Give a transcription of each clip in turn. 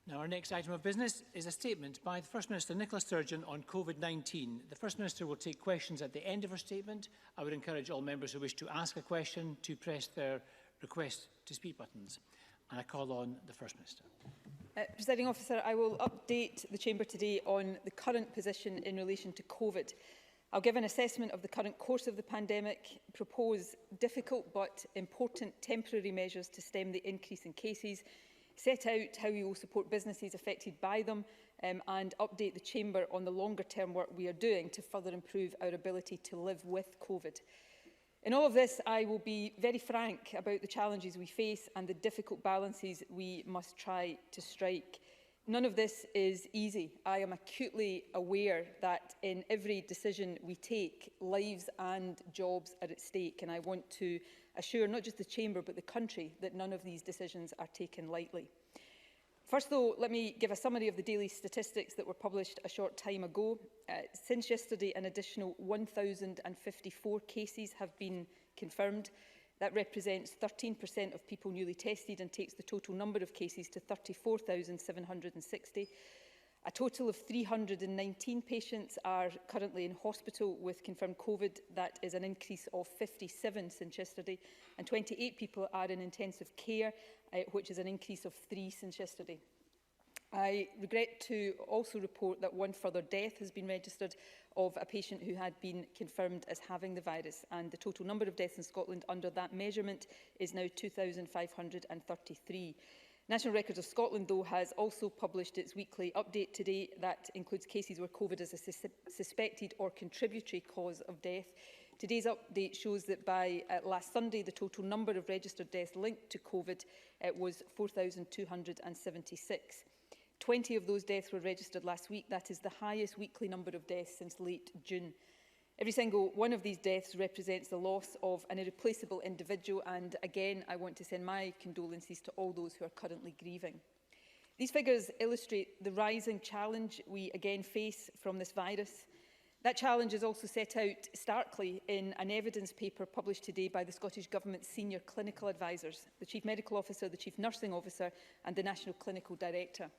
Now, our next item of business is a statement by the First Minister Nicola Sturgeon on COVID-19. The First Minister will take questions at the end of her statement. I would encourage all members who wish to ask a question to press their request to speak buttons. And I call on the First Minister. Presiding Officer, I will update the Chamber today on the current position in relation to COVID. I'll give an assessment of the current course of the pandemic, propose difficult but important temporary measures to stem the increase in cases, set out how we will support businesses affected by them and update the Chamber on the longer-term work we are doing to further improve our ability to live with COVID. In all of this, I will be very frank about the challenges we face and the difficult balances we must try to strike. None of this is easy. I am acutely aware that in every decision we take, lives and jobs are at stake, and I want to assure not just the Chamber but the country that none of these decisions are taken lightly. First, though, let me give a summary of the daily statistics that were published a short time ago. Since yesterday, an additional 1,054 cases have been confirmed. That represents 13% of people newly tested and takes the total number of cases to 34,760. A total of 319 patients are currently in hospital with confirmed COVID. That is an increase of 57 since yesterday. And 28 people are in intensive care, which is an increase of 3 since yesterday. I regret to also report that one further death has been registered of a patient who had been confirmed as having the virus, and the total number of deaths in Scotland under that measurement is now 2,533. National Records of Scotland, though, has also published its weekly update today that includes cases where COVID is a suspected or contributory cause of death. Today's update shows that by last Sunday, the total number of registered deaths linked to COVID was 4,276. 20 of those deaths were registered last week. That is the highest weekly number of deaths since late June. Every single one of these deaths represents the loss of an irreplaceable individual, and again I want to send my condolences to all those who are currently grieving. These figures illustrate the rising challenge we again face from this virus. That challenge is also set out starkly in an evidence paper published today by the Scottish Government's senior clinical advisers, the Chief Medical Officer, the Chief Nursing Officer and the National Clinical Director.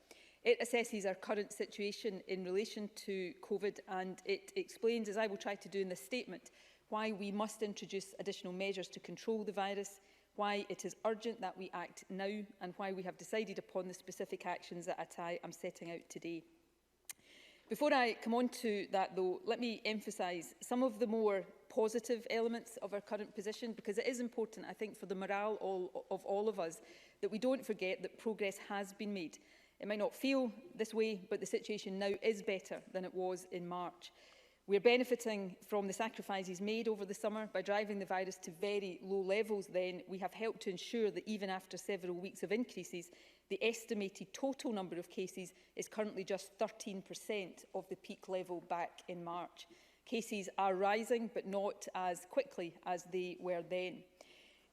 It assesses our current situation in relation to COVID, and it explains, as I will try to do in this statement, why we must introduce additional measures to control the virus, why it is urgent that we act now, and why we have decided upon the specific actions that I am setting out today. Before I come on to that, though, let me emphasise some of the more positive elements of our current position, because it is important, I think, for the morale of all of us, that we don't forget that progress has been made. It might not feel this way, but the situation now is better than it was in March. We are benefiting from the sacrifices made over the summer by driving the virus to very low levels. Then we have helped to ensure that even after several weeks of increases, the estimated total number of cases is currently just 13% of the peak level back in March. Cases are rising, but not as quickly as they were then.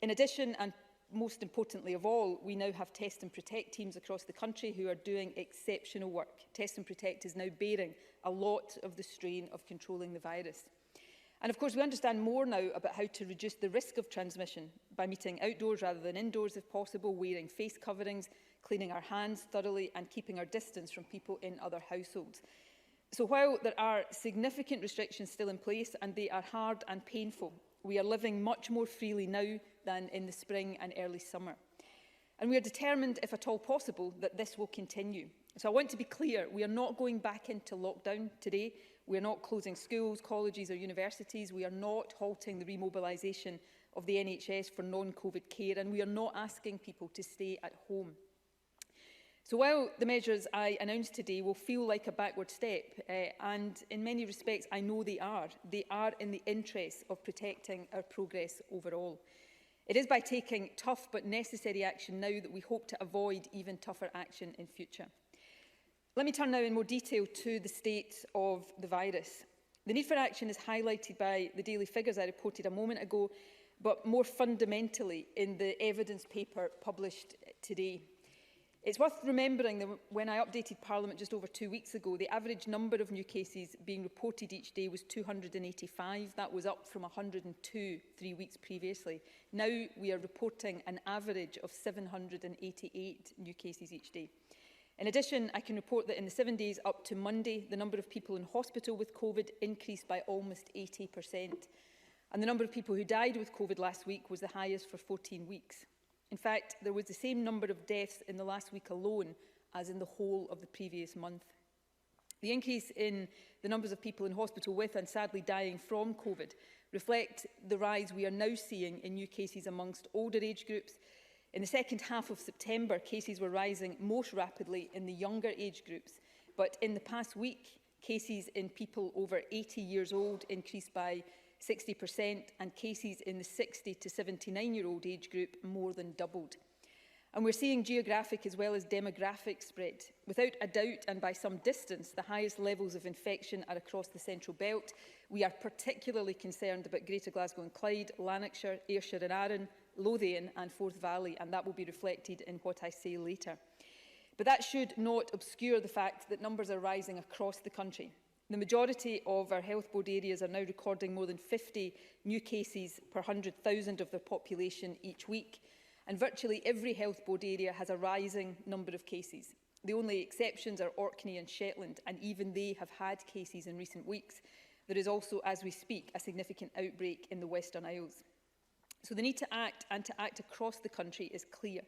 In addition, and most importantly of all, we now have Test and Protect teams across the country who are doing exceptional work. Test and Protect is now bearing a lot of the strain of controlling the virus. And of course, we understand more now about how to reduce the risk of transmission by meeting outdoors rather than indoors if possible, wearing face coverings, cleaning our hands thoroughly and keeping our distance from people in other households. So while there are significant restrictions still in place, and they are hard and painful, we are living much more freely now than in the spring and early summer. And we are determined, if at all possible, that this will continue. So I want to be clear, we are not going back into lockdown today. We are not closing schools, colleges or universities. We are not halting the remobilisation of the NHS for non-COVID care, and we are not asking people to stay at home. So while the measures I announced today will feel like a backward step, and in many respects I know they are in the interest of protecting our progress overall. It is by taking tough but necessary action now that we hope to avoid even tougher action in future. Let me turn now in more detail to the state of the virus. The need for action is highlighted by the daily figures I reported a moment ago, but more fundamentally in the evidence paper published today. It's worth remembering that when I updated Parliament just over 2 weeks ago, the average number of new cases being reported each day was 285. That was up from 102 3 weeks previously. Now we are reporting an average of 788 new cases each day. In addition, I can report that in the 7 days up to Monday, the number of people in hospital with COVID increased by almost 80%. And the number of people who died with COVID last week was the highest for 14 weeks. In fact, there was the same number of deaths in the last week alone as in the whole of the previous month. The increase in the numbers of people in hospital with and sadly dying from COVID reflect the rise we are now seeing in new cases amongst older age groups. In the second half of September, cases were rising most rapidly in the younger age groups, but in the past week, cases in people over 80 years old increased by 60%, and cases in the 60 to 79-year-old age group more than doubled. And we're seeing geographic as well as demographic spread. Without a doubt, and by some distance, the highest levels of infection are across the Central Belt. We are particularly concerned about Greater Glasgow and Clyde, Lanarkshire, Ayrshire and Arran, Lothian and Forth Valley, and that will be reflected in what I say later. But that should not obscure the fact that numbers are rising across the country. The majority of our health board areas are now recording more than 50 new cases per 100,000 of their population each week, and virtually every health board area has a rising number of cases. The only exceptions are Orkney and Shetland, and even they have had cases in recent weeks. There is also, as we speak, a significant outbreak in the Western Isles. So the need to act, and to act across the country, is clear.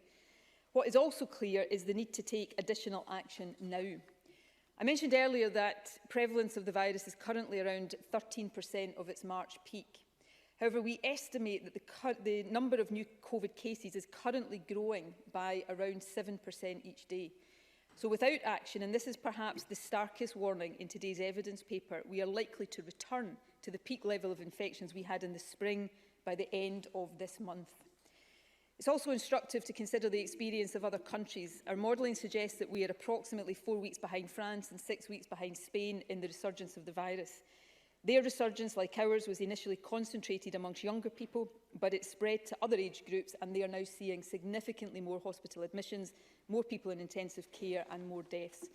What is also clear is the need to take additional action now. I mentioned earlier that prevalence of the virus is currently around 13% of its March peak. However, we estimate that the number of new COVID cases is currently growing by around 7% each day. So without action, and this is perhaps the starkest warning in today's evidence paper, we are likely to return to the peak level of infections we had in the spring by the end of this month. It's also instructive to consider the experience of other countries. Our modelling suggests that we are approximately 4 weeks behind France and 6 weeks behind Spain in the resurgence of the virus. Their resurgence, like ours, was initially concentrated amongst younger people, but it spread to other age groups, and they are now seeing significantly more hospital admissions, more people in intensive care and more deaths.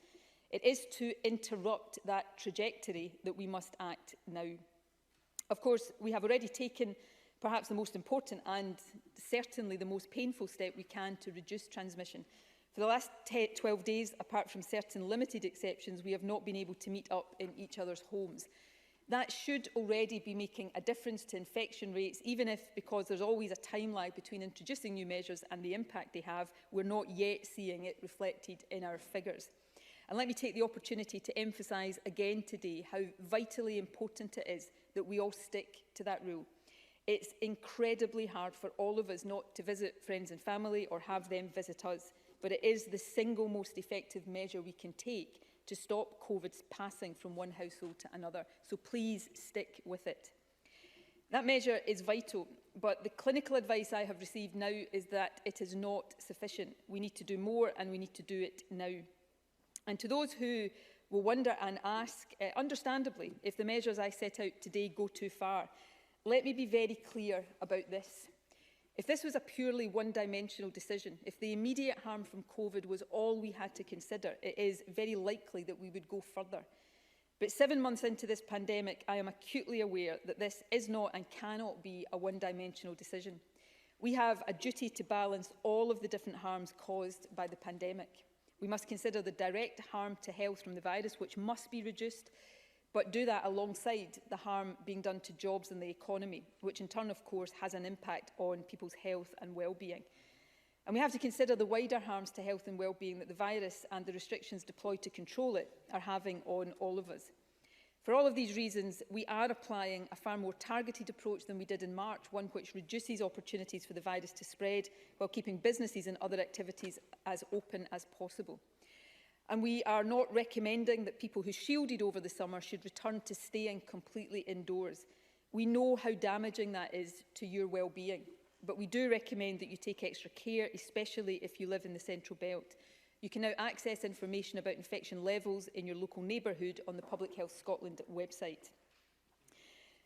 It is to interrupt that trajectory that we must act now. Of course, we have already taken perhaps the most important and certainly the most painful step we can to reduce transmission. For the last 12 days, apart from certain limited exceptions, we have not been able to meet up in each other's homes. That should already be making a difference to infection rates, even if, because there's always a time lag between introducing new measures and the impact they have, we're not yet seeing it reflected in our figures. And let me take the opportunity to emphasise again today how vitally important it is that we all stick to that rule. It's incredibly hard for all of us not to visit friends and family or have them visit us, but it is the single most effective measure we can take to stop COVID's passing from one household to another. So please stick with it. That measure is vital, but the clinical advice I have received now is that it is not sufficient. We need to do more, and we need to do it now. And to those who will wonder and ask, understandably, if the measures I set out today go too far, let me be very clear about this. If this was a purely one-dimensional decision, if the immediate harm from COVID was all we had to consider, it is very likely that we would go further. But 7 months into this pandemic, I am acutely aware that this is not and cannot be a one-dimensional decision. We have a duty to balance all of the different harms caused by the pandemic. We must consider the direct harm to health from the virus, which must be reduced, but do that alongside the harm being done to jobs and the economy, which in turn, of course, has an impact on people's health and well-being. And we have to consider the wider harms to health and well-being that the virus and the restrictions deployed to control it are having on all of us. For all of these reasons, we are applying a far more targeted approach than we did in March, one which reduces opportunities for the virus to spread while keeping businesses and other activities as open as possible. And we are not recommending that people who shielded over the summer should return to staying completely indoors. We know how damaging that is to your well-being, but we do recommend that you take extra care, especially if you live in the Central Belt. You can now access information about infection levels in your local neighbourhood on the Public Health Scotland website.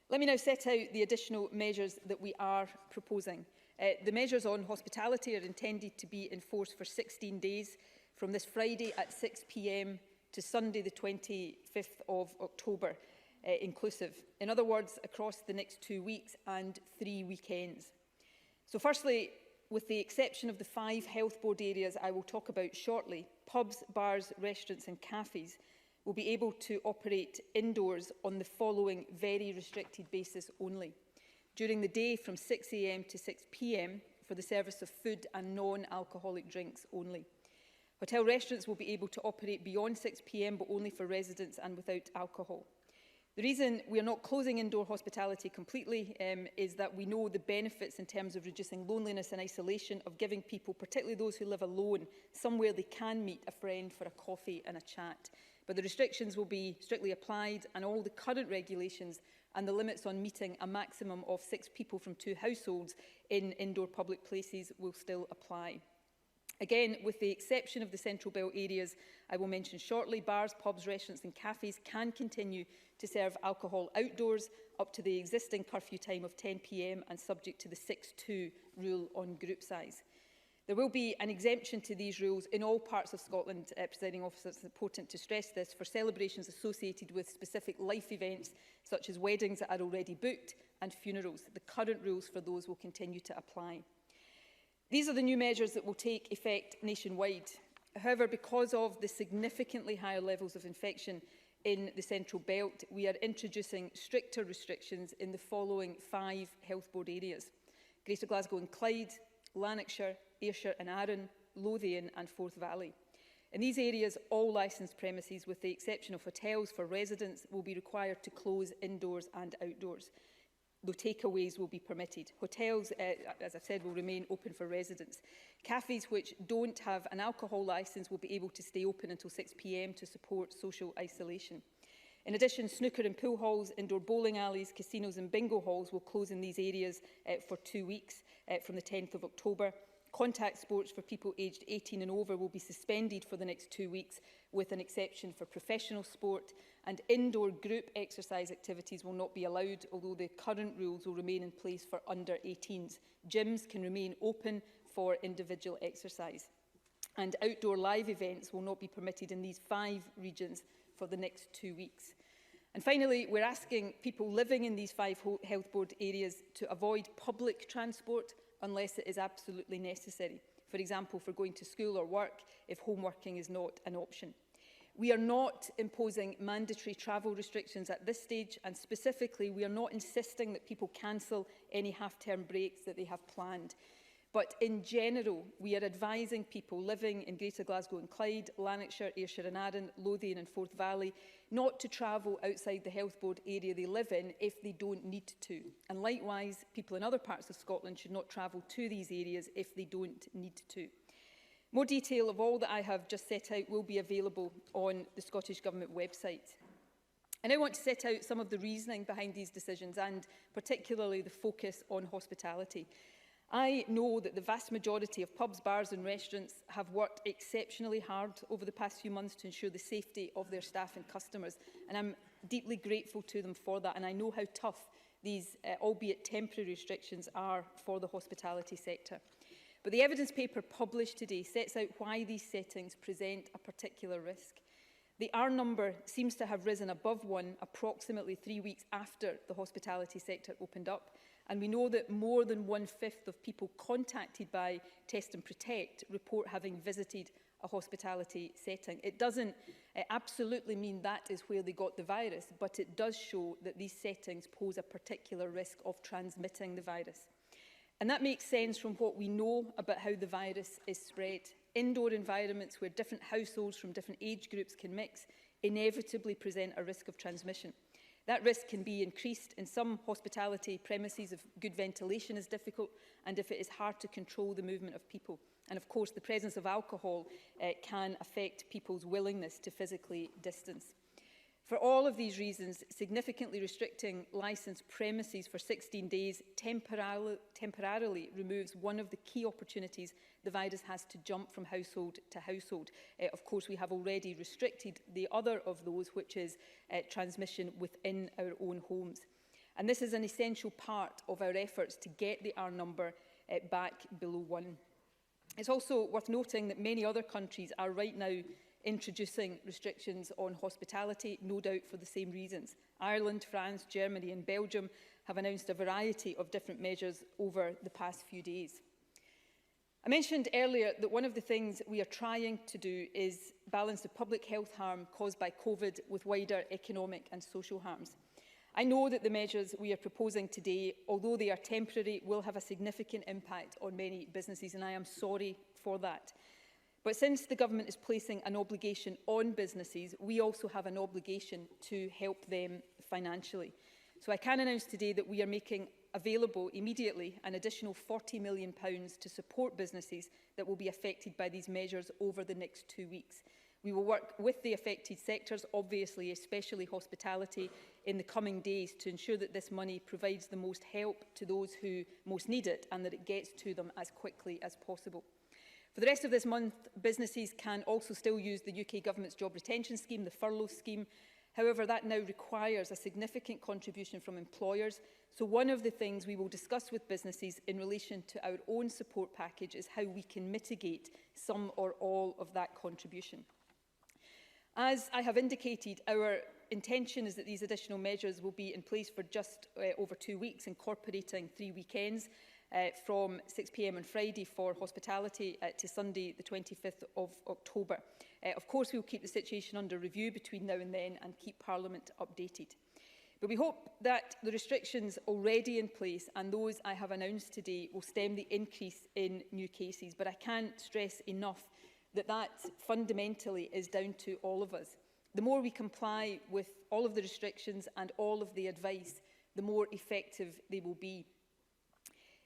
Let me now set out the additional measures that we are proposing. The measures on hospitality are intended to be enforced for 16 days, from this Friday at 6 p.m. to Sunday the 25th of October inclusive. In other words, across the next 2 weeks and 3 weekends. So firstly, with the exception of the 5 health board areas I will talk about shortly, pubs, bars, restaurants and cafes will be able to operate indoors on the following very restricted basis only. During the day from 6 AM to 6 PM for the service of food and non-alcoholic drinks only. Hotel restaurants will be able to operate beyond 6 PM but only for residents and without alcohol. The reason we are not closing indoor hospitality completely is that we know the benefits in terms of reducing loneliness and isolation, of giving people, particularly those who live alone, somewhere they can meet a friend for a coffee and a chat. But the restrictions will be strictly applied, and all the current regulations and the limits on meeting a maximum of 6 people from 2 households in indoor public places will still apply. Again, with the exception of the Central Belt areas I will mention shortly, bars, pubs, restaurants and cafes can continue to serve alcohol outdoors up to the existing curfew time of 10 PM and subject to the 6-2 rule on group size. There will be an exemption to these rules in all parts of Scotland, Presiding Officer. It's important to stress this, for celebrations associated with specific life events such as weddings that are already booked and funerals. The current rules for those will continue to apply. These are the new measures that will take effect nationwide. However, because of the significantly higher levels of infection in the Central Belt, we are introducing stricter restrictions in the following 5 health board areas: Greater Glasgow and Clyde, Lanarkshire, Ayrshire and Arran, Lothian and Forth Valley. In these areas, all licensed premises, with the exception of hotels for residents, will be required to close indoors and outdoors. Though takeaways will be permitted. Hotels, as I've said, will remain open for residents. Cafes which don't have an alcohol licence will be able to stay open until 6 PM to support social isolation. In addition, snooker and pool halls, indoor bowling alleys, casinos and bingo halls will close in these areas for 2 weeks from the 10th of October. Contact sports for people aged 18 and over will be suspended for the next 2 weeks, with an exception for professional sport, and indoor group exercise activities will not be allowed, although the current rules will remain in place for under 18s. Gyms can remain open for individual exercise, and outdoor live events will not be permitted in these 5 regions for the next 2 weeks. And finally, we're asking people living in these 5 health board areas to avoid public transport unless it is absolutely necessary. For example, for going to school or work, if home working is not an option. We are not imposing mandatory travel restrictions at this stage, and specifically, we are not insisting that people cancel any half-term breaks that they have planned. But in general, we are advising people living in Greater Glasgow and Clyde, Lanarkshire, Ayrshire and Arran, Lothian and Forth Valley not to travel outside the health board area they live in if they don't need to. And likewise, people in other parts of Scotland should not travel to these areas if they don't need to. More detail of all that I have just set out will be available on the Scottish Government website. I now want to set out some of the reasoning behind these decisions, and particularly the focus on hospitality. I know that the vast majority of pubs, bars and restaurants have worked exceptionally hard over the past few months to ensure the safety of their staff and customers, and I'm deeply grateful to them for that, and I know how tough these, albeit temporary restrictions are for the hospitality sector. But the evidence paper published today sets out why these settings present a particular risk. The R number seems to have risen above 1 approximately 3 weeks after the hospitality sector opened up, and we know that more than 1/5 of people contacted by Test and Protect report having visited a hospitality setting. It doesn't absolutely mean that is where they got the virus, but it does show that these settings pose a particular risk of transmitting the virus. And that makes sense from what we know about how the virus is spread. Indoor environments where different households from different age groups can mix inevitably present a risk of transmission. That risk can be increased in some hospitality premises if good ventilation is difficult and if it is hard to control the movement of people. And of course, the presence of alcohol can affect people's willingness to physically distance. For all of these reasons, significantly restricting licensed premises for 16 days temporarily removes one of the key opportunities the virus has to jump from household to household. Of course, we have already restricted the other of those, which is transmission within our own homes. And this is an essential part of our efforts to get the R number back below 1. It's also worth noting that many other countries are right now introducing restrictions on hospitality, no doubt for the same reasons. Ireland, France, Germany and Belgium have announced a variety of different measures over the past few days. I mentioned earlier that one of the things we are trying to do is balance the public health harm caused by COVID with wider economic and social harms. I know that the measures we are proposing today, although they are temporary, will have a significant impact on many businesses, and I am sorry for that. But since the government is placing an obligation on businesses, we also have an obligation to help them financially. So I can announce today that we are making available immediately an additional £40 million to support businesses that will be affected by these measures over the next 2 weeks. We will work with the affected sectors, obviously, especially hospitality, in the coming days to ensure that this money provides the most help to those who most need it and that it gets to them as quickly as possible. For the rest of this month, businesses can also still use the UK Government's job retention scheme, the furlough scheme. However, that now requires a significant contribution from employers. So one of the things we will discuss with businesses in relation to our own support package is how we can mitigate some or all of that contribution. As I have indicated, our intention is that these additional measures will be in place for just over 2 weeks, incorporating 3 weekends from 6 p.m. on Friday for hospitality to Sunday, the 25th of October. Of course, we will keep the situation under review between now and then and keep Parliament updated. But we hope that the restrictions already in place and those I have announced today will stem the increase in new cases. But I can't stress enough that fundamentally is down to all of us. The more we comply with all of the restrictions and all of the advice, the more effective they will be.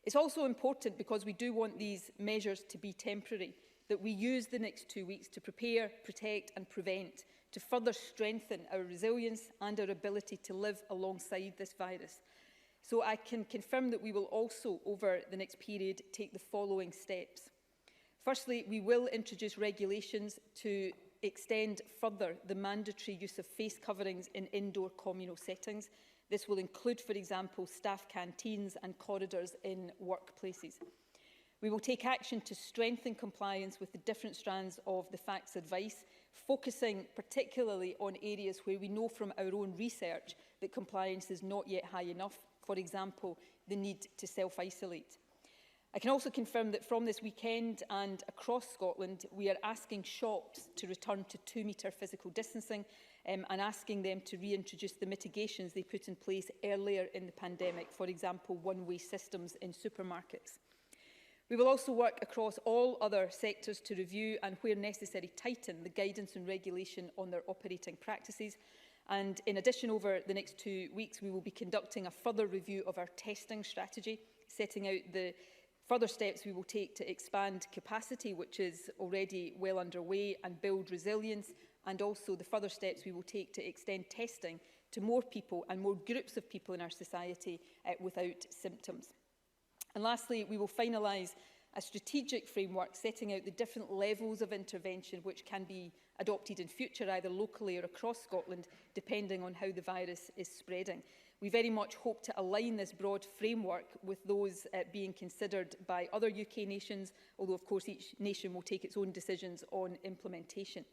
It's also important, because we do want these measures to be temporary, that we use the next 2 weeks to prepare, protect and prevent, to further strengthen our resilience and our ability to live alongside this virus. So I can confirm that we will also, over the next period, take the following steps. Firstly, we will introduce regulations to extend further the mandatory use of face coverings in indoor communal settings. This will include, for example, staff canteens and corridors in workplaces. We will take action to strengthen compliance with the different strands of the facts advice, focusing particularly on areas where we know from our own research that compliance is not yet high enough, for example, the need to self-isolate. I can also confirm that from this weekend and across Scotland, we are asking shops to return to 2-metre physical distancing and asking them to reintroduce the mitigations they put in place earlier in the pandemic, for example, one-way systems in supermarkets. We will also work across all other sectors to review and, where necessary, tighten the guidance and regulation on their operating practices. And in addition, over the next 2 weeks, we will be conducting a further review of our testing strategy, setting out the further steps we will take to expand capacity, which is already well underway, and build resilience, and also the further steps we will take to extend testing to more people and more groups of people in our society without symptoms. And lastly, we will finalise a strategic framework setting out the different levels of intervention which can be adopted in future, either locally or across Scotland, depending on how the virus is spreading. We very much hope to align this broad framework with those being considered by other UK nations, although of course each nation will take its own decisions on implementation.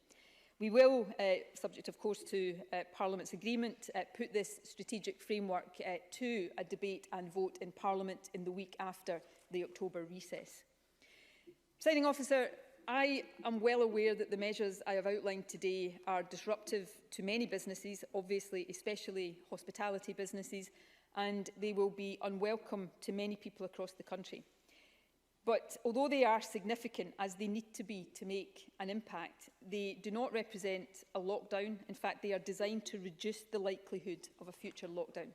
We will, subject of course to Parliament's agreement, put this strategic framework to a debate and vote in Parliament in the week after the October recess. Presiding Officer, I am well aware that the measures I have outlined today are disruptive to many businesses, obviously especially hospitality businesses, and they will be unwelcome to many people across the country. But although they are significant, as they need to be to make an impact, they do not represent a lockdown. In fact, they are designed to reduce the likelihood of a future lockdown.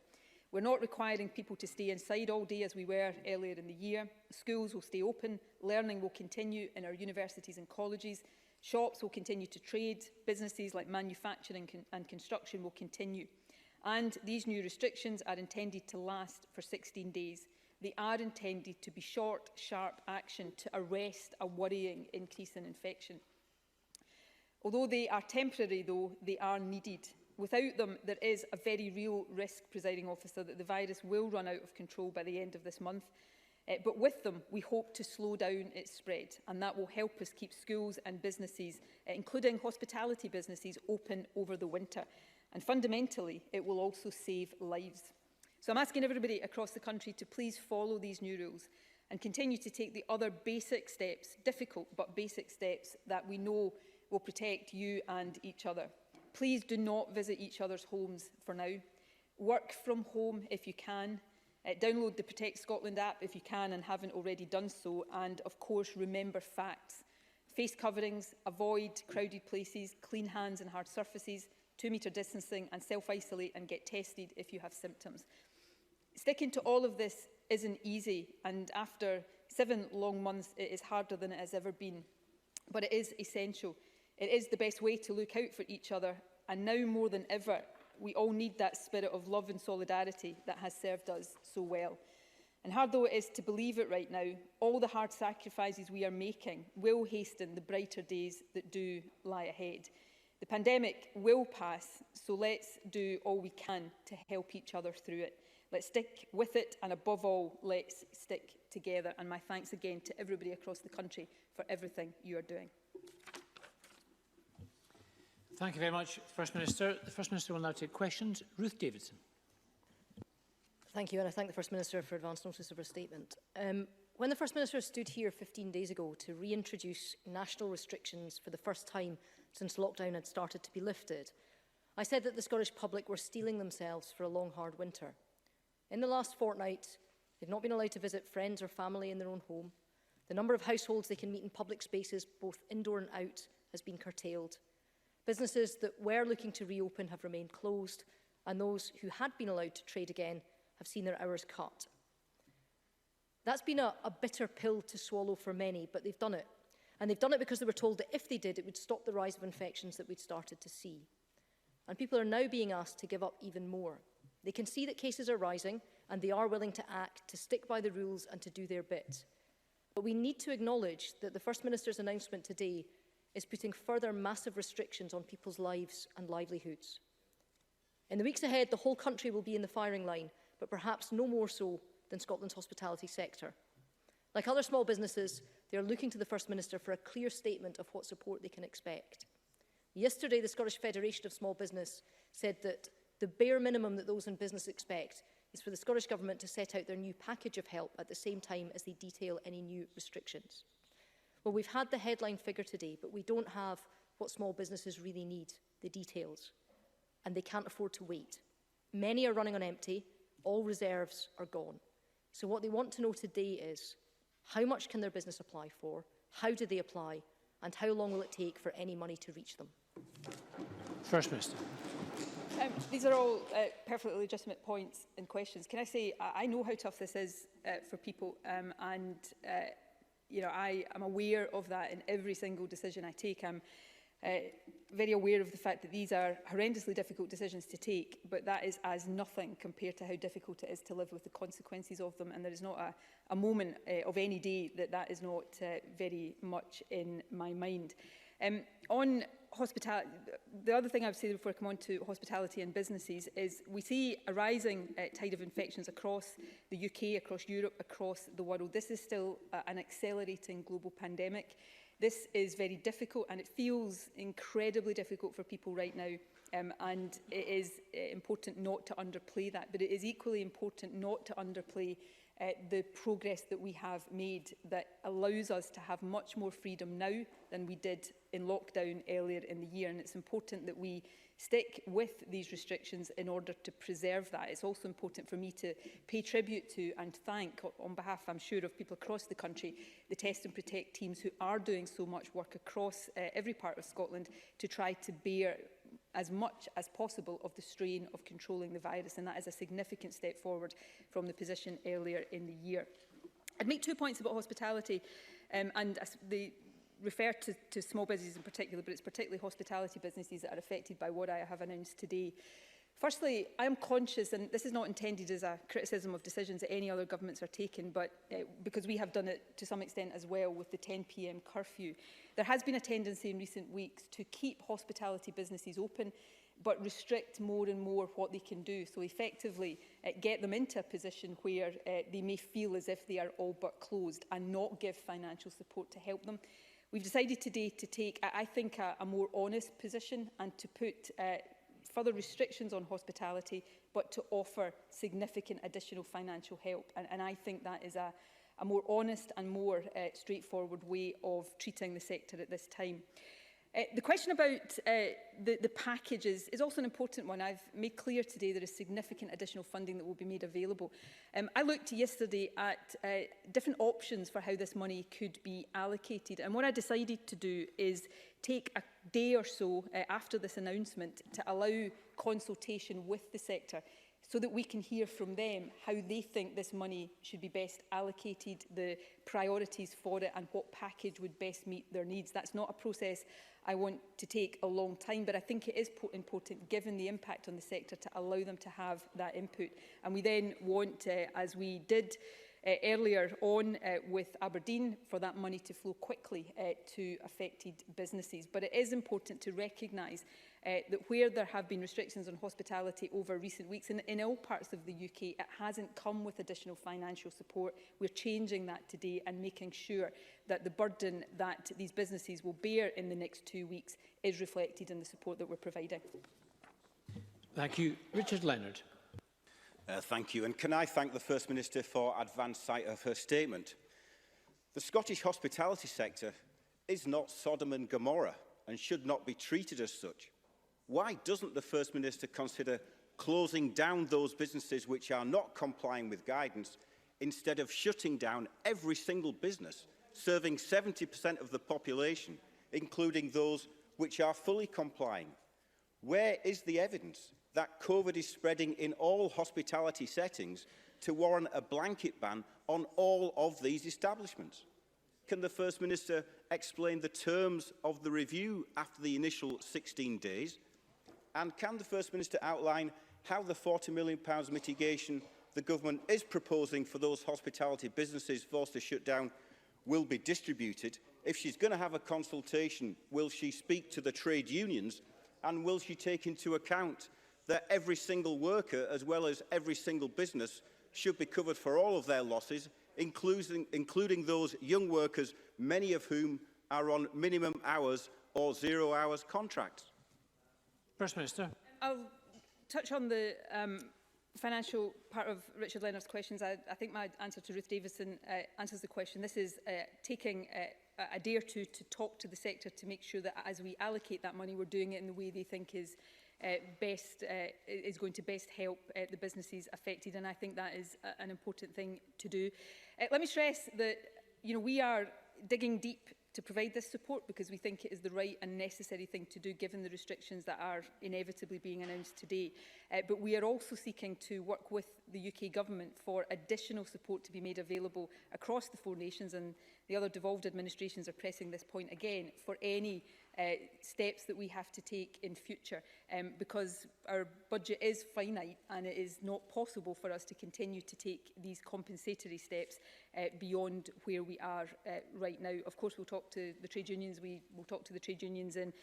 We're not requiring people to stay inside all day as we were earlier in the year. Schools will stay open, learning will continue in our universities and colleges, shops will continue to trade, businesses like manufacturing and construction will continue. And these new restrictions are intended to last for 16 days. They are intended to be short, sharp action to arrest a worrying increase in infection. Although they are temporary, though, they are needed. Without them, there is a very real risk, Presiding Officer, that the virus will run out of control by the end of this month. But with them, we hope to slow down its spread, and that will help us keep schools and businesses, including hospitality businesses, open over the winter. And fundamentally, it will also save lives. So I'm asking everybody across the country to please follow these new rules. and continue to take the other basic steps, difficult but basic steps, that we know will protect you and each other. Please do not visit each other's homes for now. Work from home if you can. Download the Protect Scotland app if you can and haven't already done so. And of course, remember facts. Face coverings, avoid crowded places, clean hands and hard surfaces, 2-metre distancing, and self-isolate and get tested if you have symptoms. Sticking to all of this isn't easy, and after 7 long months it is harder than it has ever been. But it is essential. It is the best way to look out for each other, and now more than ever, we all need that spirit of love and solidarity that has served us so well. And hard though it is to believe it right now, all the hard sacrifices we are making will hasten the brighter days that do lie ahead. The pandemic will pass, so let's do all we can to help each other through it. Let's stick with it, and above all, let's stick together. And my thanks again to everybody across the country for everything you are doing. Thank you very much, First Minister. The First Minister will now take questions. Ruth Davidson. Thank you, and I thank the First Minister for advance notice of her statement. When the First Minister stood here 15 days ago to reintroduce national restrictions for the first time since lockdown had started to be lifted, I said that the Scottish public were steeling themselves for a long, hard winter. In the last fortnight, they've not been allowed to visit friends or family in their own home. The number of households they can meet in public spaces, both indoor and out, has been curtailed. Businesses that were looking to reopen have remained closed, and those who had been allowed to trade again have seen their hours cut. That's been a bitter pill to swallow for many, but they've done it. And they've done it because they were told that if they did, it would stop the rise of infections that we'd started to see. And people are now being asked to give up even more. They can see that cases are rising, and they are willing to act, to stick by the rules and to do their bit. But we need to acknowledge that the First Minister's announcement today is putting further massive restrictions on people's lives and livelihoods. In the weeks ahead, the whole country will be in the firing line, but perhaps no more so than Scotland's hospitality sector. Like other small businesses, they are looking to the First Minister for a clear statement of what support they can expect. Yesterday, the Scottish Federation of Small Business said that the bare minimum that those in business expect is for the Scottish Government to set out their new package of help at the same time as they detail any new restrictions. Well, we've had the headline figure today, but we don't have what small businesses really need, the details, and they can't afford to wait. Many are running on empty, all reserves are gone. So what they want to know today is, how much can their business apply for, how do they apply, and how long will it take for any money to reach them? First Minister. These are all perfectly legitimate points and questions. Can I say, I know how tough this is for people, and you know, I am aware of that in every single decision I take. I'm very aware of the fact that these are horrendously difficult decisions to take, but that is as nothing compared to how difficult it is to live with the consequences of them. And there is not a moment of any day that that is not very much in my mind. On hospitality, the other thing I would say before I come on to hospitality and businesses is we see a rising tide of infections across the UK, across Europe, across the world. This is still an accelerating global pandemic. This is very difficult, and it feels incredibly difficult for people right now. And it is important not to underplay that, but it is equally important not to underplay the progress that we have made that allows us to have much more freedom now than we did in lockdown earlier in the year. And it's important that we stick with these restrictions in order to preserve that. It's also important for me to pay tribute to and thank, on behalf, I'm sure, of people across the country, the Test and Protect teams who are doing so much work across every part of Scotland to try to bear as much as possible of the strain of controlling the virus, and that is a significant step forward from the position earlier in the year. I'd make 2 points about hospitality, and they refer to small businesses in particular, but it's particularly hospitality businesses that are affected by what I have announced today. Firstly, I am conscious, and this is not intended as a criticism of decisions that any other governments are taking, but because we have done it to some extent as well with the 10 p.m. curfew. There has been a tendency in recent weeks to keep hospitality businesses open, but restrict more and more what they can do. So effectively get them into a position where they may feel as if they are all but closed and not give financial support to help them. We've decided today to take, I think, a more honest position and to put further restrictions on hospitality, but to offer significant additional financial help. And I think that is a a more honest and more straightforward way of treating the sector at this time. The question about the package is also an important one. I've made clear today there is significant additional funding that will be made available. I looked yesterday at different options for how this money could be allocated, and what I decided to do is take a day or so after this announcement to allow consultation with the sector, so that we can hear from them how they think this money should be best allocated, the priorities for it and what package would best meet their needs. That's not a process I want to take a long time, but I think it is important, given the impact on the sector, to allow them to have that input. And we then want, as we did earlier on with Aberdeen, for that money to flow quickly to affected businesses. But it is important to recognise that where there have been restrictions on hospitality over recent weeks, in all parts of the UK, it hasn't come with additional financial support. We're changing that today and making sure that the burden that these businesses will bear in the next 2 weeks is reflected in the support that we're providing. Thank you. Richard Leonard. Thank you. And can I thank the First Minister for advance sight of her statement? The Scottish hospitality sector is not Sodom and Gomorrah and should not be treated as such. Why doesn't the First Minister consider closing down those businesses which are not complying with guidance, instead of shutting down every single business serving 70% of the population, including those which are fully complying? Where is the evidence that COVID is spreading in all hospitality settings to warrant a blanket ban on all of these establishments? Can the First Minister explain the terms of the review after the initial 16 days? And can the First Minister outline how the £40 million mitigation the Government is proposing for those hospitality businesses forced to shut down will be distributed? If she's going to have a consultation, will she speak to the trade unions, and will she take into account that every single worker, as well as every single business, should be covered for all of their losses, including those young workers, many of whom are on minimum hours or 0 hours contracts? First Minister. I'll touch on the financial part of Richard Leonard's questions. I think my answer to Ruth Davison answers the question. This is taking a day or two to talk to the sector to make sure that as we allocate that money, we're doing it in the way they think is going to best help the businesses affected, and I think that is an important thing to do. Let me stress that we are digging deep to provide this support because we think it is the right and necessary thing to do given the restrictions that are inevitably being announced today. But we are also seeking to work with the UK Government for additional support to be made available across the 4 nations, and the other devolved administrations are pressing this point again for any steps that we have to take in future, because our budget is finite and it is not possible for us to continue to take these compensatory steps beyond where we are right now. Of course, we'll talk to the trade unions. We will talk to the trade unions in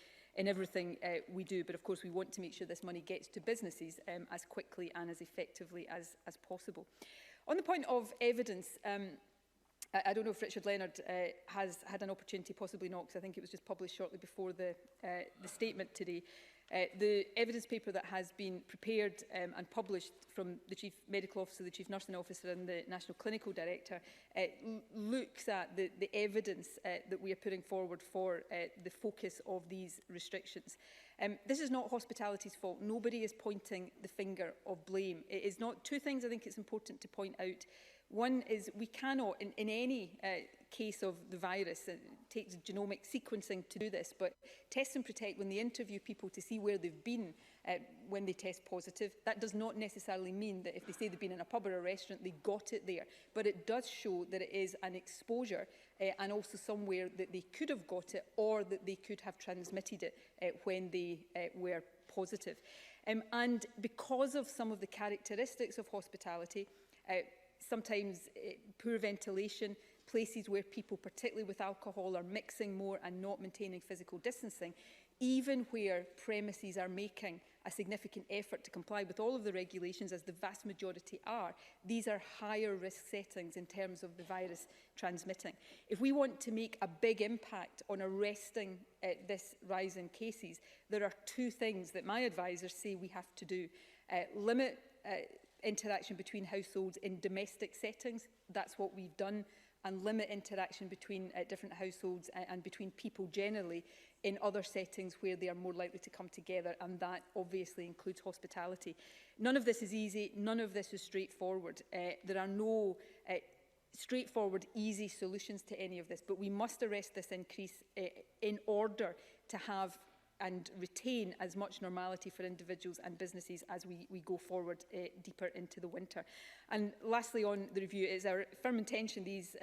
everything we do, but of course we want to make sure this money gets to businesses as quickly and as effectively as possible. On the point of evidence, I don't know if Richard Leonard has had an opportunity, possibly not, because I think it was just published shortly before the statement today. The evidence paper that has been prepared and published from the Chief Medical Officer, the Chief Nursing Officer and the National Clinical Director looks at the evidence that we are putting forward for the focus of these restrictions. This is not hospitality's fault. Nobody is pointing the finger of blame. It is not. 2 things I think it's important to point out. One is we cannot, in any case of the virus, it takes genomic sequencing to do this, but Test and Protect, when they interview people to see where they've been when they test positive, that does not necessarily mean that if they say they've been in a pub or a restaurant, they got it there. But it does show that it is an exposure and also somewhere that they could have got it or that they could have transmitted it when they were positive. And because of some of the characteristics of hospitality, sometimes poor ventilation, places where people, particularly with alcohol, are mixing more and not maintaining physical distancing, even where premises are making a significant effort to comply with all of the regulations, as the vast majority are, these are higher risk settings in terms of the virus transmitting. If we want to make a big impact on arresting this rise in cases, there are 2 things that my advisors say we have to do. Limit interaction between households in domestic settings. That's what we've done and limit interaction between different households and between people generally in other settings where they are more likely to come together, and that obviously includes hospitality. None of this is easy, none of this is straightforward. There are no straightforward, easy solutions to any of this, but we must arrest this increase in order to have and retain as much normality for individuals and businesses as we go forward deeper into the winter. And lastly, on the review, it is our firm intention these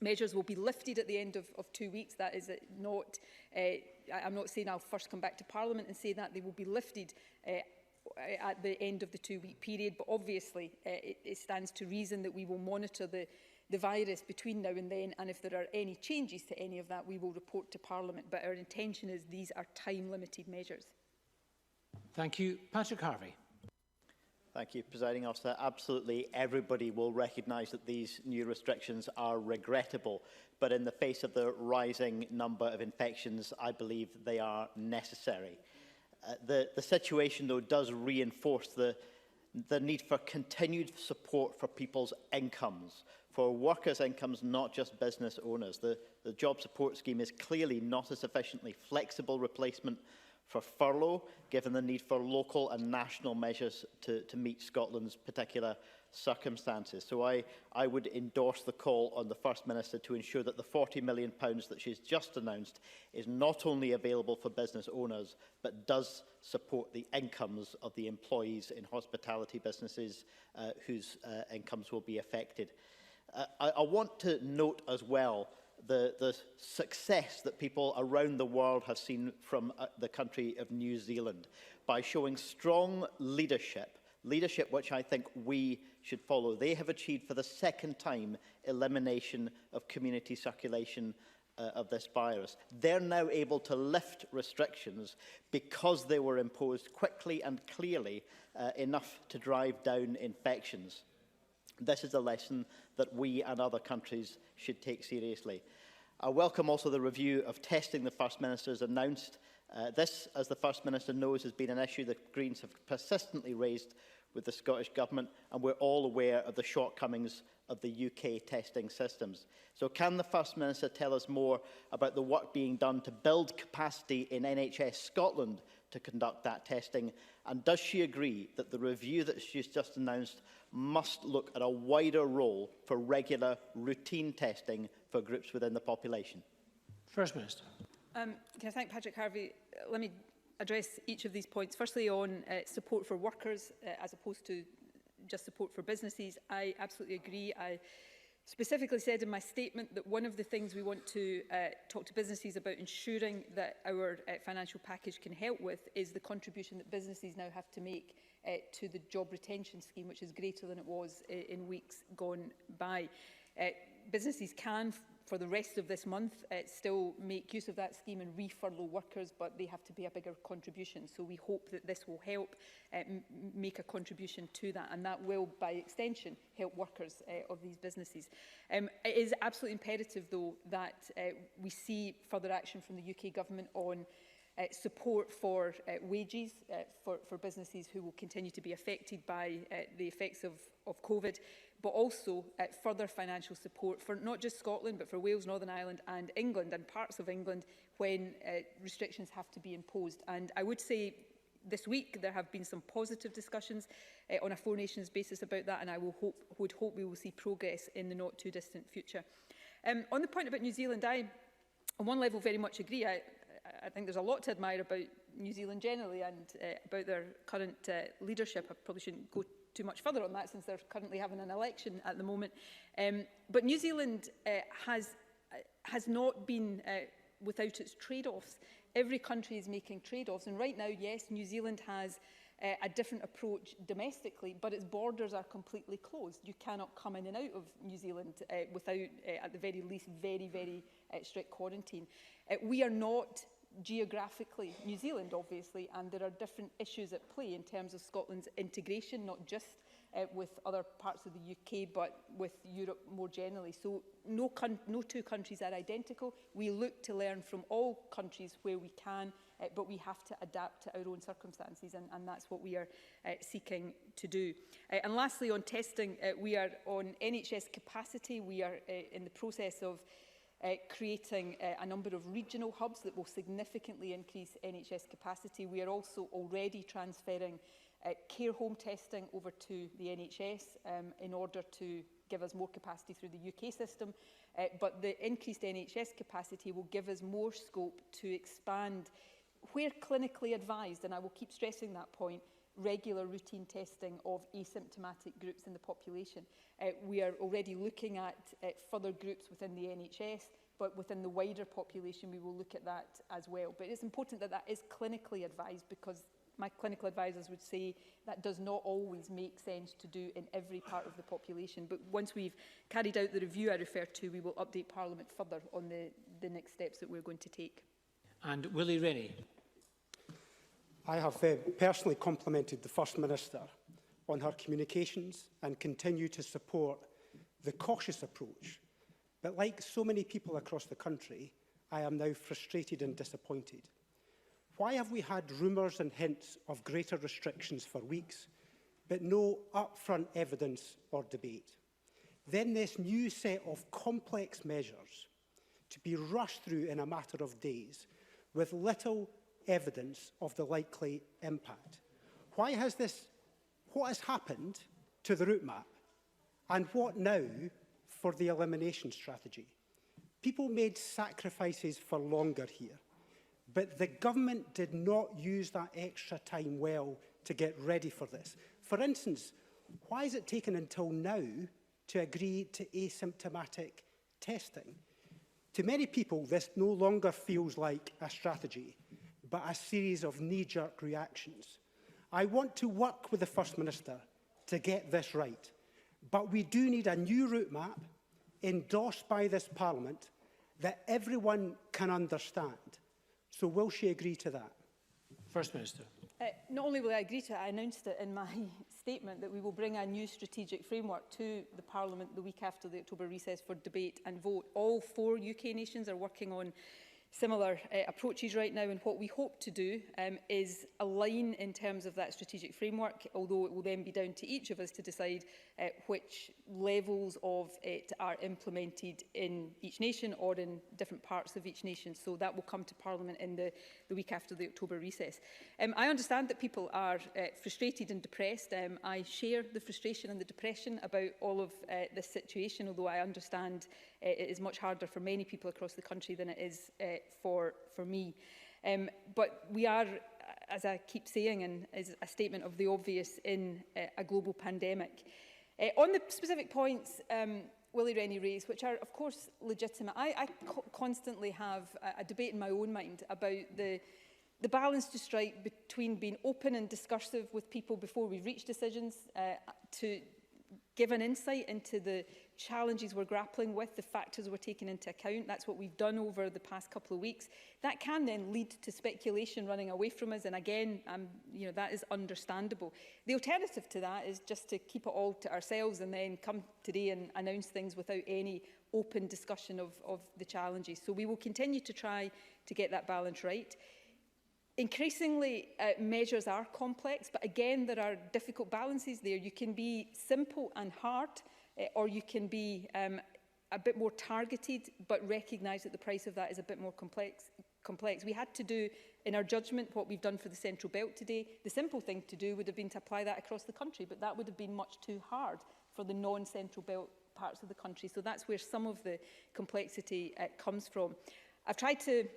measures will be lifted at the end of 2 weeks. That is not, I'm not saying I'll first come back to Parliament and say that. They will be lifted at the end of the 2-week period, but obviously it stands to reason that we will monitor the virus between now and then, and if there are any changes to any of that, we will report to Parliament. But our intention is these are time-limited measures. Thank you. Patrick Harvey. Thank you, Presiding Officer. Absolutely everybody will recognise that these new restrictions are regrettable, but in the face of the rising number of infections, I believe they are necessary. The situation, though, does reinforce the need for continued support for people's incomes, for workers' incomes, not just business owners. The job support scheme is clearly not a sufficiently flexible replacement for furlough, given the need for local and national measures to meet Scotland's particular circumstances. So I would endorse the call on the First Minister to ensure that the £40 million that she's just announced is not only available for business owners, but does support the incomes of the employees in hospitality businesses whose incomes will be affected. I want to note as well the success that people around the world have seen from the country of New Zealand by showing strong leadership which I think we should follow. They have achieved for the second time elimination of community circulation of this virus. They're now able to lift restrictions because they were imposed quickly and clearly enough to drive down infections. This is a lesson that we and other countries should take seriously. I welcome also the review of testing the First Minister has announced. This, as the First Minister knows, has been an issue that Greens have persistently raised with the Scottish Government, and we're all aware of the shortcomings of the UK testing systems. So can the First Minister tell us more about the work being done to build capacity in NHS Scotland to conduct that testing? And does she agree that the review that she's just announced must look at a wider role for regular routine testing for groups within the population? First Minister. Can I thank Patrick Harvey? Let me address each of these points. Firstly, on support for workers as opposed to just support for businesses. I absolutely agree. I specifically said in my statement that one of the things we want to talk to businesses about ensuring that our financial package can help with is the contribution that businesses now have to make to the job retention scheme, which is greater than it was in weeks gone by. Businesses can, for the rest of this month, still make use of that scheme and refurlough workers, but they have to be a bigger contribution. So we hope that this will help make a contribution to that, and that will, by extension, help workers of these businesses. It is absolutely imperative, though, that we see further action from the UK Government on support for wages for businesses who will continue to be affected by the effects of COVID, but also further financial support for not just Scotland, but for Wales, Northern Ireland and England and parts of England when restrictions have to be imposed. And I would say this week there have been some positive discussions on a Four Nations basis about that, and I would hope we will see progress in the not too distant future. On the point about New Zealand, I, on one level, very much agree. I think there's a lot to admire about New Zealand generally and about their current leadership. I probably shouldn't go too much further on that since they're currently having an election at the moment. But New Zealand has not been without its trade-offs. Every country is making trade-offs, and right now, yes, New Zealand has a different approach domestically, but its borders are completely closed. You cannot come in and out of New Zealand without, at the very least, very, very strict quarantine. We are not geographically New Zealand, obviously, and there are different issues at play in terms of Scotland's integration, not just with other parts of the UK, but with Europe more generally. So no two countries are identical. We look to learn from all countries where we can, but we have to adapt to our own circumstances, and that's what we are seeking to do. And lastly, on testing, we are on NHS capacity. We are in the process of creating a number of regional hubs that will significantly increase NHS capacity. We are also already transferring care home testing over to the NHS in order to give us more capacity through the UK system. But the increased NHS capacity will give us more scope to expand where clinically advised, and I will keep stressing that point, regular routine testing of asymptomatic groups in the population. We are already looking at further groups within the NHS, but within the wider population we will look at that as well. But it's important that that is clinically advised, because my clinical advisors would say that does not always make sense to do in every part of the population. But once we've carried out the review I referred to, we will update Parliament further on the next steps that we're going to take. And Willie Rennie. I have personally complimented the First Minister on her communications and continue to support the cautious approach. But like so many people across the country, I am now frustrated and disappointed. Why have we had rumours and hints of greater restrictions for weeks, but no upfront evidence or debate? Then this new set of complex measures to be rushed through in a matter of days with little evidence of the likely impact. What has happened to the route map? And what now for the elimination strategy? People made sacrifices for longer here, but the government did not use that extra time well to get ready for this. For instance, why has it taken until now to agree to asymptomatic testing? To many people, this no longer feels like a strategy, but a series of knee-jerk reactions. I want to work with the First Minister to get this right, but we do need a new route map endorsed by this Parliament that everyone can understand. So will she agree to that? First Minister. Not only will I agree to it, I announced it in my statement that we will bring a new strategic framework to the Parliament the week after the October recess for debate and vote. All 4 UK nations are working on similar approaches right now, and what we hope to do is align in terms of that strategic framework, although it will then be down to each of us to decide which levels of it are implemented in each nation or in different parts of each nation. So that will come to Parliament in the week after the October recess. I understand that people are frustrated and depressed. I share the frustration and the depression about all of this situation, although I understand it is much harder for many people across the country than it is for me. But we are, as I keep saying, and is a statement of the obvious in a global pandemic. On the specific points Willie Rennie raised, which are of course legitimate, I constantly have a debate in my own mind about the balance to strike between being open and discursive with people before we reach decisions, to give an insight into the challenges we're grappling with, the factors we're taking into account. That's what we've done over the past couple of weeks. That can then lead to speculation running away from us, and again, that is understandable. The alternative to that is just to keep it all to ourselves and then come today and announce things without any open discussion of the challenges. So we will continue to try to get that balance right. Increasingly, measures are complex, but again, there are difficult balances there. You can be simple and hard, or you can be a bit more targeted, but recognise that the price of that is a bit more complex. We had to do, in our judgment, what we've done for the Central Belt today. The simple thing to do would have been to apply that across the country, but that would have been much too hard for the non-Central Belt parts of the country. So that's where some of the complexity comes from. I've tried to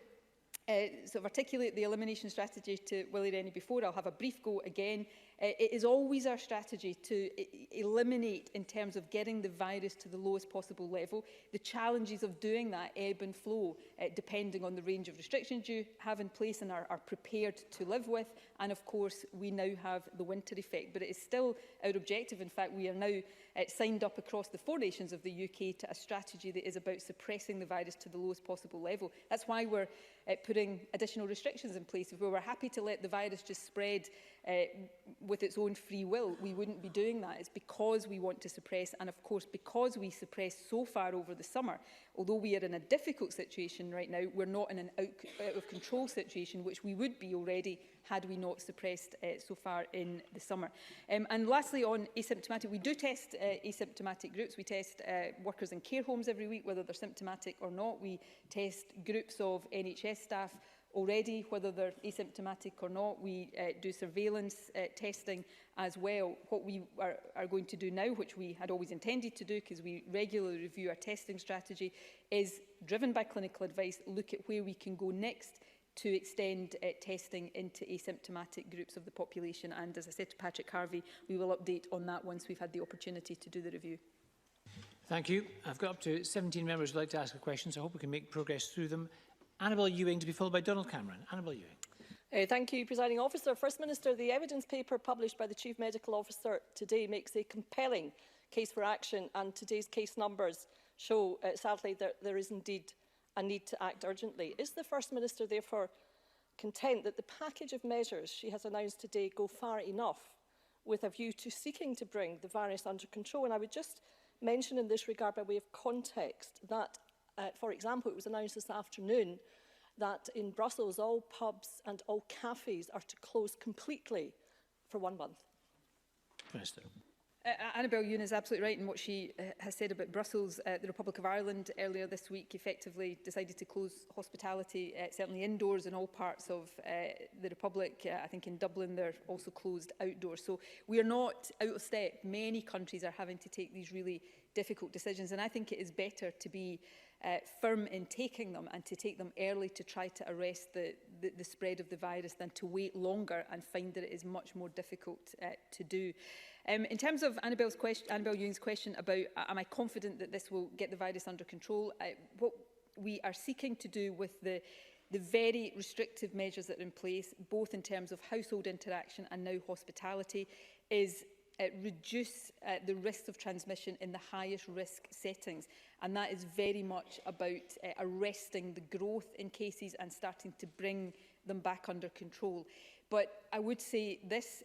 sort of articulate the elimination strategy to Willie Rennie before. I'll have a brief go again. It is always our strategy to eliminate in terms of getting the virus to the lowest possible level. The challenges of doing that ebb and flow depending on the range of restrictions you have in place and are prepared to live with. And of course, we now have the winter effect. But it is still our objective. In fact, we are now signed up across the 4 nations of the UK to a strategy that is about suppressing the virus to the lowest possible level. That's why we're putting additional restrictions in place. If we were happy to let the virus just spread with its own free will, we wouldn't be doing that. It's because we want to suppress, and of course because we suppressed so far over the summer. Although we are in a difficult situation right now, we're not in an out of control situation, which we would be already had we not suppressed so far in the summer. And lastly, on asymptomatic, we do test asymptomatic groups. We test workers in care homes every week, whether they're symptomatic or not. We test groups of NHS staff already, whether they're asymptomatic or not. We do surveillance testing as well. What we are going to do now, which we had always intended to do because we regularly review our testing strategy, is driven by clinical advice, look at where we can go next to extend testing into asymptomatic groups of the population. And as I said to Patrick Harvey, we will update on that once we've had the opportunity to do the review. Thank you. I've got up to 17 members who would like to ask a question, so I hope we can make progress through them. Annabel Ewing to be followed by Donald Cameron. Annabel Ewing. Thank you, Presiding Officer. First Minister, the evidence paper published by the Chief Medical Officer today makes a compelling case for action, and today's case numbers show, sadly, that there is indeed a need to act urgently. Is the First Minister therefore content that the package of measures she has announced today go far enough with a view to seeking to bring the virus under control? And I would just mention in this regard, by way of context, that, for example, it was announced this afternoon that in Brussels all pubs and all cafes are to close completely for 1 month. Minister. Annabel Ewing is absolutely right in what she has said about Brussels. The Republic of Ireland earlier this week effectively decided to close hospitality, certainly indoors in all parts of the Republic. I think in Dublin they're also closed outdoors. So we are not out of step. Many countries are having to take these really difficult decisions, and I think it is better to be firm in taking them and to take them early to try to arrest the spread of the virus than to wait longer and find that it is much more difficult to do. In terms of Annabel Ewing's question about am I confident that this will get the virus under control, what we are seeking to do with the very restrictive measures that are in place, both in terms of household interaction and now hospitality, is reduce the risk of transmission in the highest risk settings. And that is very much about arresting the growth in cases and starting to bring them back under control. But I would say this,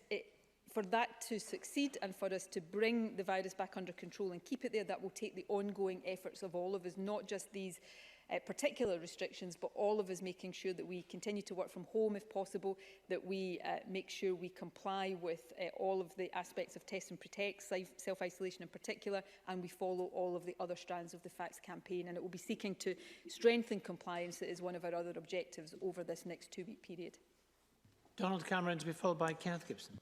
for that to succeed and for us to bring the virus back under control and keep it there, that will take the ongoing efforts of all of us, not just these particular restrictions, but all of us making sure that we continue to work from home if possible, that we make sure we comply with all of the aspects of test and protect, self-isolation in particular, and we follow all of the other strands of the facts campaign. And it will be seeking to strengthen compliance. That is one of our other objectives over this next 2-week period. Donald Cameron to be followed by Kenneth Gibson.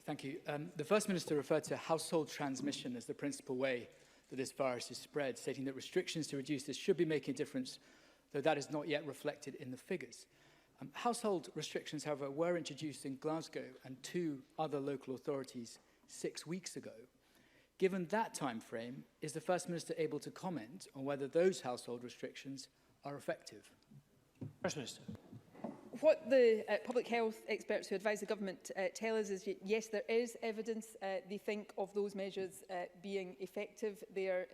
Thank you. The First Minister referred to household transmission as the principal way that this virus is spread, stating that restrictions to reduce this should be making a difference, though that is not yet reflected in the figures. Household restrictions, however, were introduced in Glasgow and 2 other local authorities 6 weeks ago. Given that time frame, is the First Minister able to comment on whether those household restrictions are effective? First Minister. What the public health experts who advise the government tell us is, yes, there is evidence they think of those measures being effective. There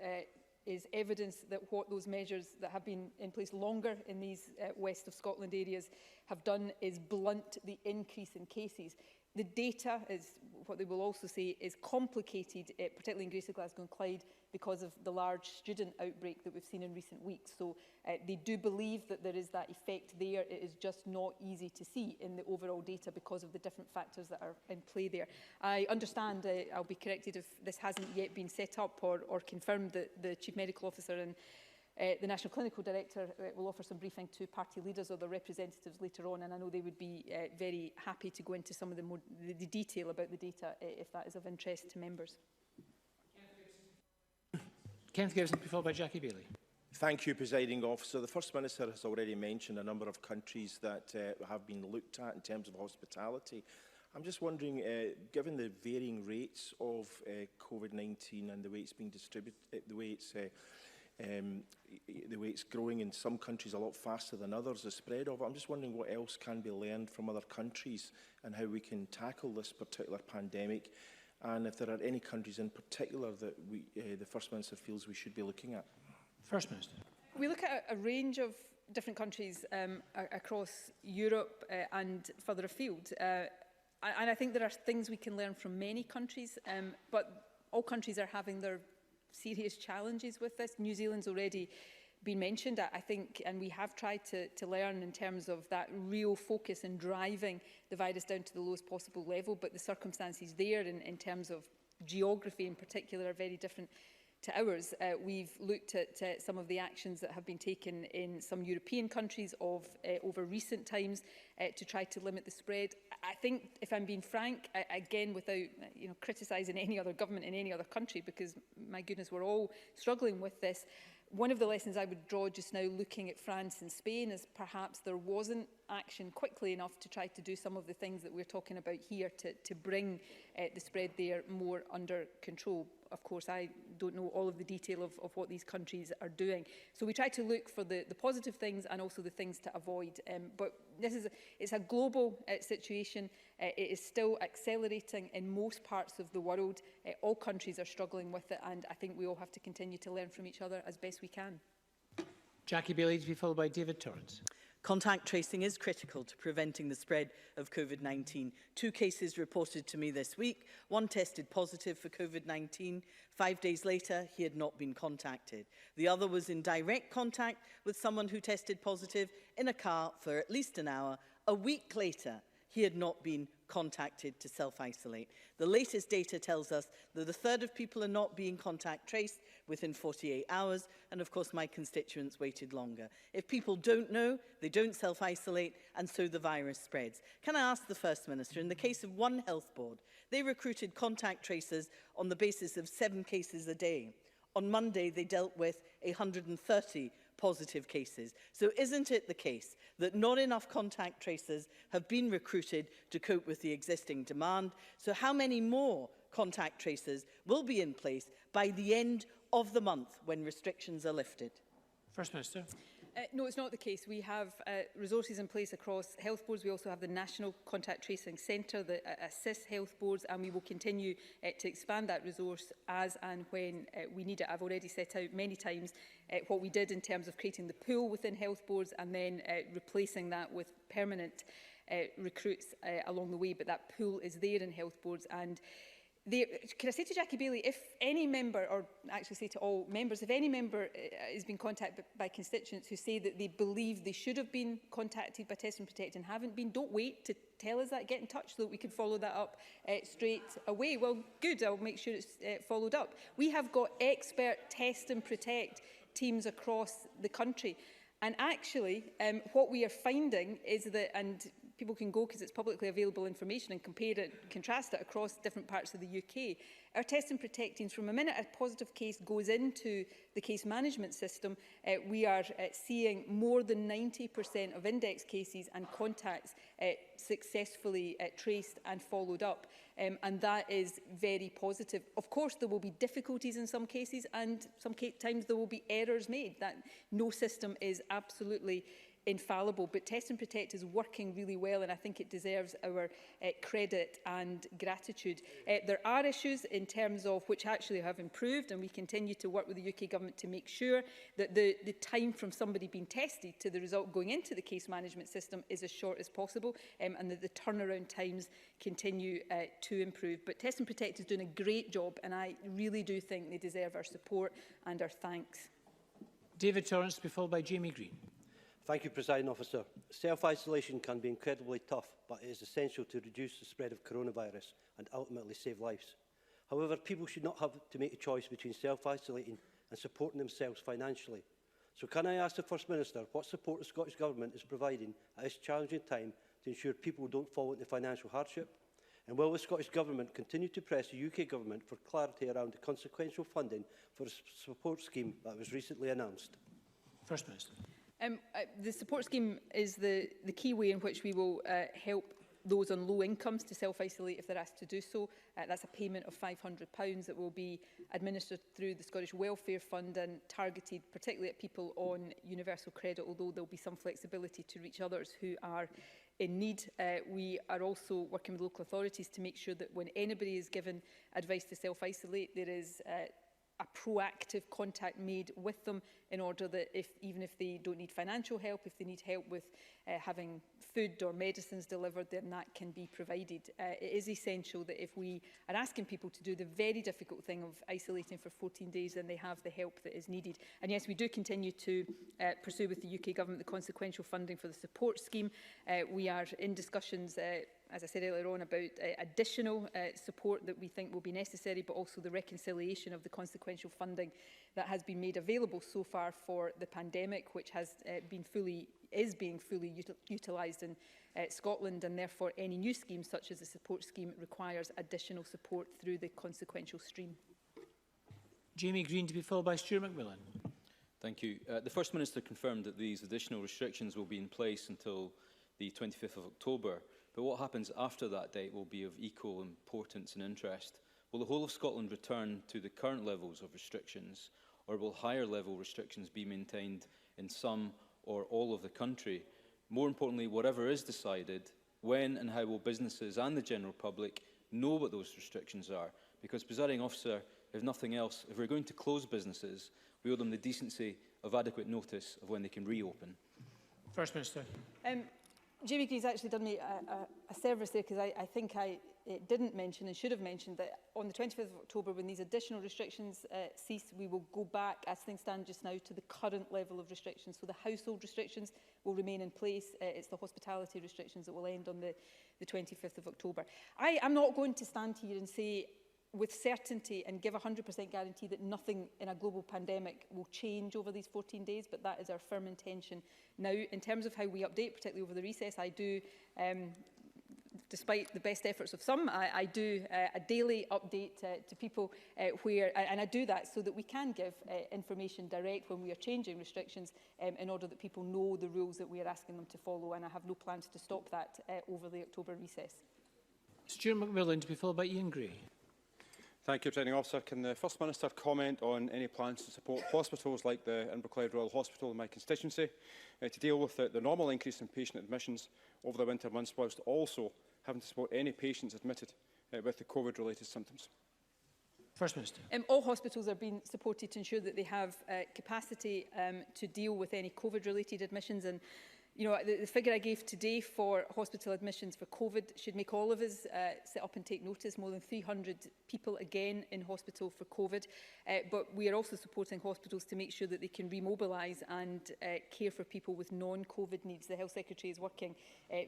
is evidence that what those measures that have been in place longer in these west of Scotland areas have done is blunt the increase in cases. The data is, what they will also say, is complicated, particularly in Greater Glasgow and Clyde, because of the large student outbreak that we've seen in recent weeks. So they do believe that there is that effect there. It is just not easy to see in the overall data because of the different factors that are in play there. I understand, I'll be corrected if this hasn't yet been set up or confirmed, that the Chief Medical Officer and the National Clinical Director will offer some briefing to party leaders or their representatives later on, and I know they would be very happy to go into some of the detail about the data if that is of interest to members. Kenneth Gibson, followed by Jackie Bailey. Thank you, Presiding Officer. The First Minister has already mentioned a number of countries that have been looked at in terms of hospitality. I'm just wondering, given the varying rates of COVID-19 and the way it's being distributed, the way it's growing in some countries a lot faster than others, the spread of it, I'm just wondering what else can be learned from other countries and how we can tackle this particular pandemic, and if there are any countries in particular that the First Minister feels we should be looking at. First Minister. We look at a range of different countries across Europe and further afield. And I think there are things we can learn from many countries, but all countries are having their serious challenges with this. New Zealand's already been mentioned, I think, and we have tried to learn in terms of that real focus in driving the virus down to the lowest possible level, but the circumstances there in terms of geography in particular are very different to ours. We've looked at some of the actions that have been taken in some European countries over recent times to try to limit the spread. I think, if I'm being frank, again, without criticising any other government in any other country, because, my goodness, we're all struggling with this, one of the lessons I would draw just now looking at France and Spain is perhaps there wasn't action quickly enough to try to do some of the things that we're talking about here to bring the spread there more under control. Of course, I don't know all of the detail of what these countries are doing. So we try to look for the positive things and also the things to avoid. But it's a global situation. It is still accelerating in most parts of the world. All countries are struggling with it, and I think we all have to continue to learn from each other as best we can. Jackie Bailey to be followed by David Torrance. Contact tracing is critical to preventing the spread of COVID-19. 2 cases reported to me this week. One tested positive for COVID-19. 5 days later, he had not been contacted. The other was in direct contact with someone who tested positive in a car for at least an hour. A week later, he had not been contacted to self-isolate. The latest data tells us that a third of people are not being contact traced within 48 hours, and of course my constituents waited longer. If people don't know, they don't self-isolate, and so the virus spreads. Can I ask the First Minister, in the case of one health board, they recruited contact tracers on the basis of 7 cases a day. On Monday, they dealt with 130 positive cases. So isn't it the case that not enough contact tracers have been recruited to cope with the existing demand? So how many more contact tracers will be in place by the end of the month when restrictions are lifted? First Minister. No, it's not the case. We have resources in place across health boards. We also have the National Contact Tracing Centre that assists health boards, and we will continue to expand that resource as and when we need it. I've already set out many times what we did in terms of creating the pool within health boards and then replacing that with permanent recruits along the way, but that pool is there in health boards. And can I say to Jackie Bailey, if any member, or actually say to all members, if any member is being contacted by constituents who say that they believe they should have been contacted by Test and Protect and haven't been, don't wait to tell us that. Get in touch so that we can follow that up straight away. Well, good, I'll make sure it's followed up. We have got expert Test and Protect teams across the country. And actually, what we are finding is that, and people can go because it's publicly available information and compare it, contrast it across different parts of the UK. Our Test and Protect teams, from a minute a positive case goes into the case management system, we are seeing more than 90% of index cases and contacts successfully traced and followed up. And that is very positive. Of course, there will be difficulties in some cases, and some times there will be errors made. That no system is absolutely infallible, but Test and Protect is working really well, and I think it deserves our credit and gratitude. There are issues in terms of which actually have improved, and we continue to work with the UK Government to make sure that the time from somebody being tested to the result going into the case management system is as short as possible, and that the turnaround times continue to improve. But Test and Protect is doing a great job, and I really do think they deserve our support and our thanks. David Torrance to be followed by Jamie Green. Thank you, Presiding Officer. Self-isolation can be incredibly tough, but it is essential to reduce the spread of coronavirus and ultimately save lives. However, people should not have to make a choice between self-isolating and supporting themselves financially. So can I ask the First Minister what support the Scottish Government is providing at this challenging time to ensure people don't fall into financial hardship? And will the Scottish Government continue to press the UK Government for clarity around the consequential funding for a support scheme that was recently announced? First Minister. The support scheme is the key way in which we will help those on low incomes to self-isolate if they're asked to do so. That's a payment of £500 that will be administered through the Scottish Welfare Fund and targeted particularly at people on universal credit, although there will be some flexibility to reach others who are in need. We are also working with local authorities to make sure that when anybody is given advice to self-isolate, there is a proactive contact made with them in order that even if they don't need financial help, if they need help with having food or medicines delivered, then that can be provided. It is essential that if we are asking people to do the very difficult thing of isolating for 14 days, then they have the help that is needed. And yes, we do continue to pursue with the UK Government the consequential funding for the support scheme. We are in discussions, as I said earlier on, about additional support that we think will be necessary, but also the reconciliation of the consequential funding that has been made available so far for the pandemic, which has is being fully utilised in Scotland, and therefore any new scheme such as the support scheme requires additional support through the consequential stream. Jamie Green to be followed by Stuart McMillan. Thank you. The First Minister confirmed that these additional restrictions will be in place until the 25th of October, but what happens after that date will be of equal importance and interest. Will the whole of Scotland return to the current levels of restrictions, or will higher level restrictions be maintained in some or all of the country? More importantly, whatever is decided, when and how will businesses and the general public know what those restrictions are? Because, Presiding Officer, if nothing else, if we're going to close businesses, we owe them the decency of adequate notice of when they can reopen. First Minister. Jamie Green's actually done me a service there, because I think I didn't mention and should have mentioned that on the 25th of October, when these additional restrictions cease, we will go back, as things stand just now, to the current level of restrictions. So the household restrictions will remain in place. It's the hospitality restrictions that will end on the 25th of October. I'm not going to stand here and say with certainty and give a 100% guarantee that nothing in a global pandemic will change over these 14 days, but that is our firm intention now. In terms of how we update, particularly over the recess, I do, despite the best efforts of some, I do a daily update to people and I do that so that we can give information direct when we are changing restrictions in order that people know the rules that we are asking them to follow, and I have no plans to stop that over the October recess. Stuart McMillan to be followed by Ian Gray. Thank you, Presiding Officer. Can the First Minister comment on any plans to support hospitals like the Inverclyde Royal Hospital in my constituency to deal with the normal increase in patient admissions over the winter months, whilst also having to support any patients admitted with the COVID-related symptoms? First Minister. All hospitals are being supported to ensure that they have capacity to deal with any COVID-related admissions, and you know, the figure I gave today for hospital admissions for COVID should make all of us sit up and take notice. More than 300 people again in hospital for COVID. But we are also supporting hospitals to make sure that they can remobilise and care for people with non-COVID needs. The Health Secretary is working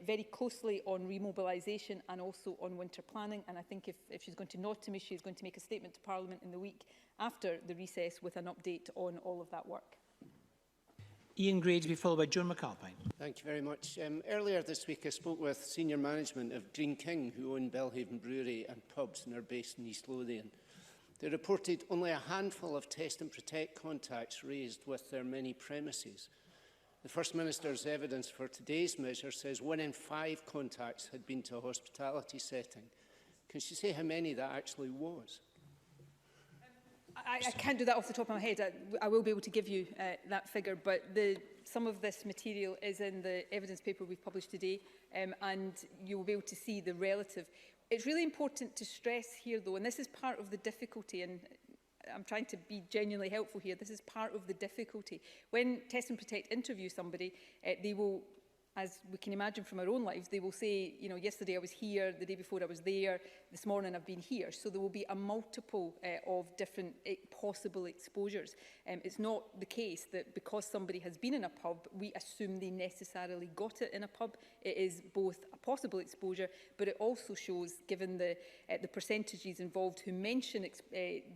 very closely on remobilisation and also on winter planning. And I think if she's going to nod to me, she's going to make a statement to Parliament in the week after the recess with an update on all of that work. Ian Gray to be followed by John Mcalpine. Thank you very much. Earlier this week I spoke with senior management of Green King, who own Belhaven Brewery and pubs and are based in East Lothian. They reported only a handful of test and protect contacts raised with their many premises. The First Minister's evidence for today's measure says 1 in 5 contacts had been to a hospitality setting. Can she say how many that actually was? I can't do that off the top of my head. I will be able to give you that figure, but some of this material is in the evidence paper we've published today, and you will be able to see the relative. It's really important to stress here, though, and this is part of the difficulty, and I'm trying to be genuinely helpful here. This is part of the difficulty. When Test and Protect interview somebody, they will, as we can imagine from our own lives, they will say, you know, yesterday I was here, the day before I was there, this morning I've been here. So there will be a multiple of different possible exposures. It's not the case that because somebody has been in a pub, we assume they necessarily got it in a pub. It is both a possible exposure, but it also shows, given the percentages involved who mention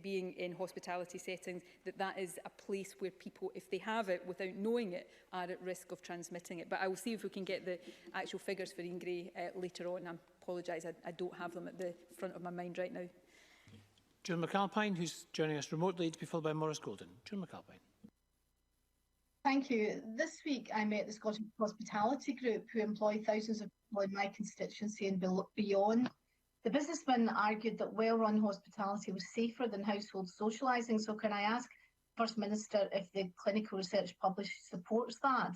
being in hospitality settings, that is a place where people, if they have it without knowing it, are at risk of transmitting it. But I will see if we can get the actual figures for Ian Gray later on. I apologise, I don't have them at the front of my mind right now. John Mcalpine, who's joining us remotely, to be followed by Maurice Golden. John Mcalpine. Thank you. This week I met the Scottish Hospitality Group, who employ thousands of people in my constituency and beyond. The businessmen argued that well-run hospitality was safer than household socialising. So can I ask First Minister if the clinical research published supports that?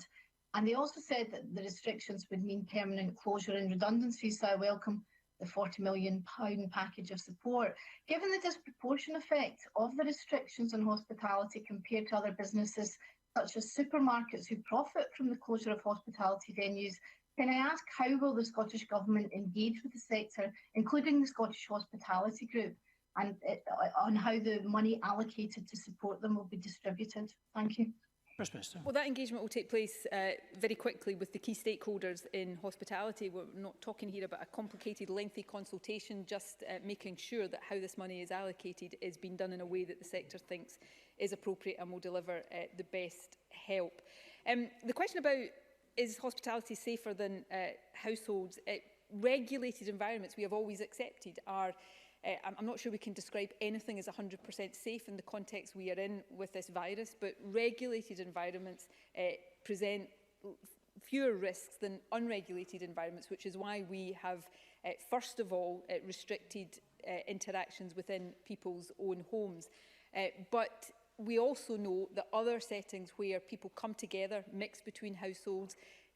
And they also said that the restrictions would mean permanent closure and redundancy, so I welcome the £40 million package of support. Given the disproportionate effect of the restrictions on hospitality compared to other businesses, such as supermarkets who profit from the closure of hospitality venues, can I ask how will the Scottish Government engage with the sector, including the Scottish Hospitality Group, and on how the money allocated to support them will be distributed? Thank you. First Minister. Well, that engagement will take place very quickly with the key stakeholders in hospitality. We're not talking here about a complicated, lengthy consultation, just making sure that how this money is allocated is being done in a way that the sector thinks is appropriate and will deliver the best help. The question about is hospitality safer than households? Regulated environments we have always accepted are I'm not sure we can describe anything as 100% safe in the context we are in with this virus, but regulated environments present fewer risks than unregulated environments, which is why we have, first of all, restricted interactions within people's own homes. But we also know that other settings where people come together, mix between households,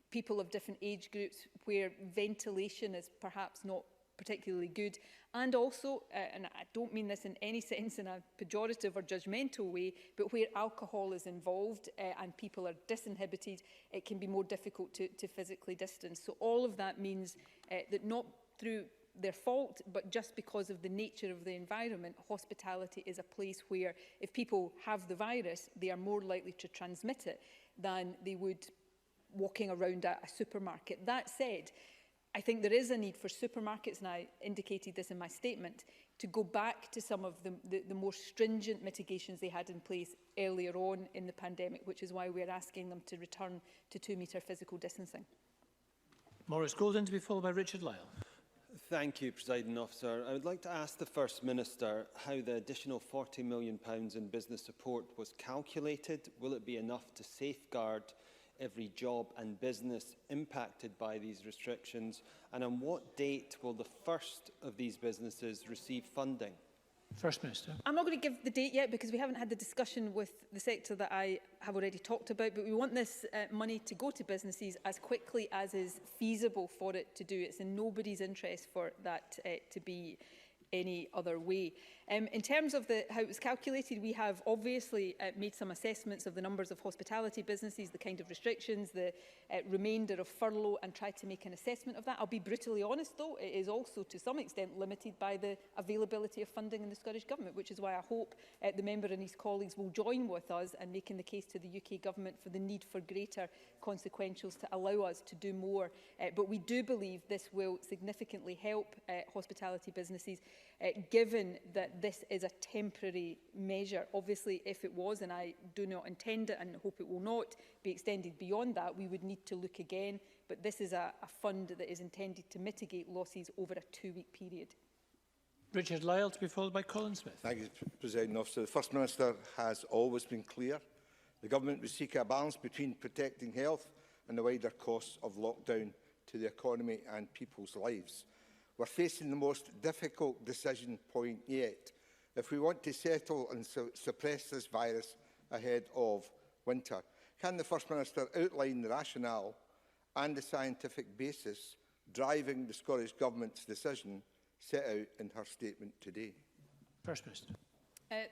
people of different age groups, where ventilation is perhaps not particularly good, and also, and I don't mean this in any sense in a pejorative or judgmental way, but where alcohol is involved and people are disinhibited, it can be more difficult to physically distance. So all of that means that not through their fault, but just because of the nature of the environment, hospitality is a place where if people have the virus, they are more likely to transmit it than they would walking around a supermarket. That said, I think there is a need for supermarkets, and I indicated this in my statement, to go back to some of the more stringent mitigations they had in place earlier on in the pandemic, which is why we're asking them to return to 2-metre physical distancing. Maurice Golden to be followed by Richard Lyle. Thank you, Presiding Officer. I would like to ask the First Minister how the additional £40 million in business support was calculated. Will it be enough to safeguard every job and business impacted by these restrictions? And on what date will the first of these businesses receive funding? First Minister. I'm not going to give the date yet because we haven't had the discussion with the sector that I have already talked about, but we want this money to go to businesses as quickly as is feasible for it to do. It's in nobody's interest for that to be any other way. In terms of how it was calculated, we have obviously made some assessments of the numbers of hospitality businesses, the kind of restrictions, the remainder of furlough, and tried to make an assessment of that. I'll be brutally honest, though, it is also to some extent limited by the availability of funding in the Scottish Government, which is why I hope the member and his colleagues will join with us in making the case to the UK Government for the need for greater consequentials to allow us to do more. But we do believe this will significantly help hospitality businesses, given that this is a temporary measure. Obviously, if it was, and I do not intend it and hope it will not be extended beyond that, we would need to look again. But this is a fund that is intended to mitigate losses over a 2-week period. Richard Lyle to be followed by Colin Smith. Thank you, Presiding Officer. The First Minister has always been clear. The Government would seek a balance between protecting health and the wider costs of lockdown to the economy and people's lives. We're facing the most difficult decision point yet. If we want to settle and suppress this virus ahead of winter, can the First Minister outline the rationale and the scientific basis driving the Scottish Government's decision set out in her statement today? First Minister.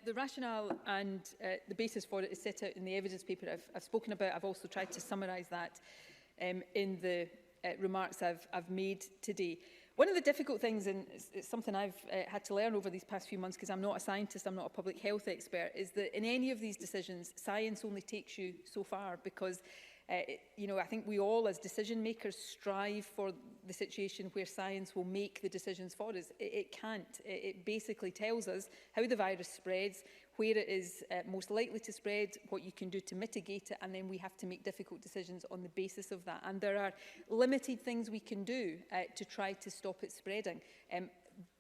The rationale and the basis for it is set out in the evidence paper I've spoken about. I've also tried to summarise that in the remarks I've made today. One of the difficult things, and it's something I've had to learn over these past few months because I'm not a scientist, I'm not a public health expert, is that in any of these decisions, science only takes you so far because you know, I think we all as decision makers strive for the situation where science will make the decisions for us. It can't. It basically tells us how the virus spreads, where it is most likely to spread, what you can do to mitigate it, and then we have to make difficult decisions on the basis of that. And there are limited things we can do to try to stop it spreading.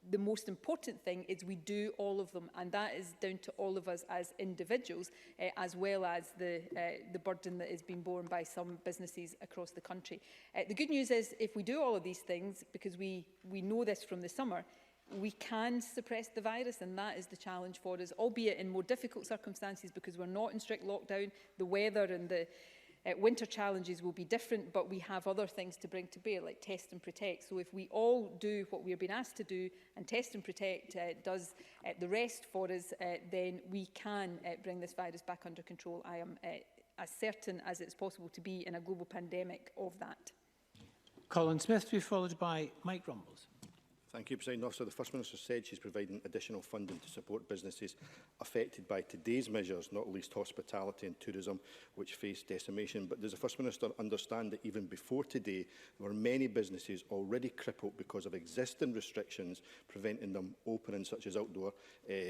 The most important thing is we do all of them, and that is down to all of us as individuals, as well as the burden that is being borne by some businesses across the country. The good news is if we do all of these things, because we know this from the summer, we can suppress the virus, and that is the challenge for us, albeit in more difficult circumstances because we're not in strict lockdown. The weather and the winter challenges will be different, but we have other things to bring to bear, like test and protect. So if we all do what we're being asked to do, and test and protect does the rest for us, then we can bring this virus back under control. I am as certain as it's possible to be in a global pandemic of that. Colin Smith to be followed by Mike Rumbles. Thank you, President Officer. The First Minister said she's providing additional funding to support businesses affected by today's measures, not least hospitality and tourism, which face decimation. But does the First Minister understand that even before today, there were many businesses already crippled because of existing restrictions preventing them opening, such as outdoor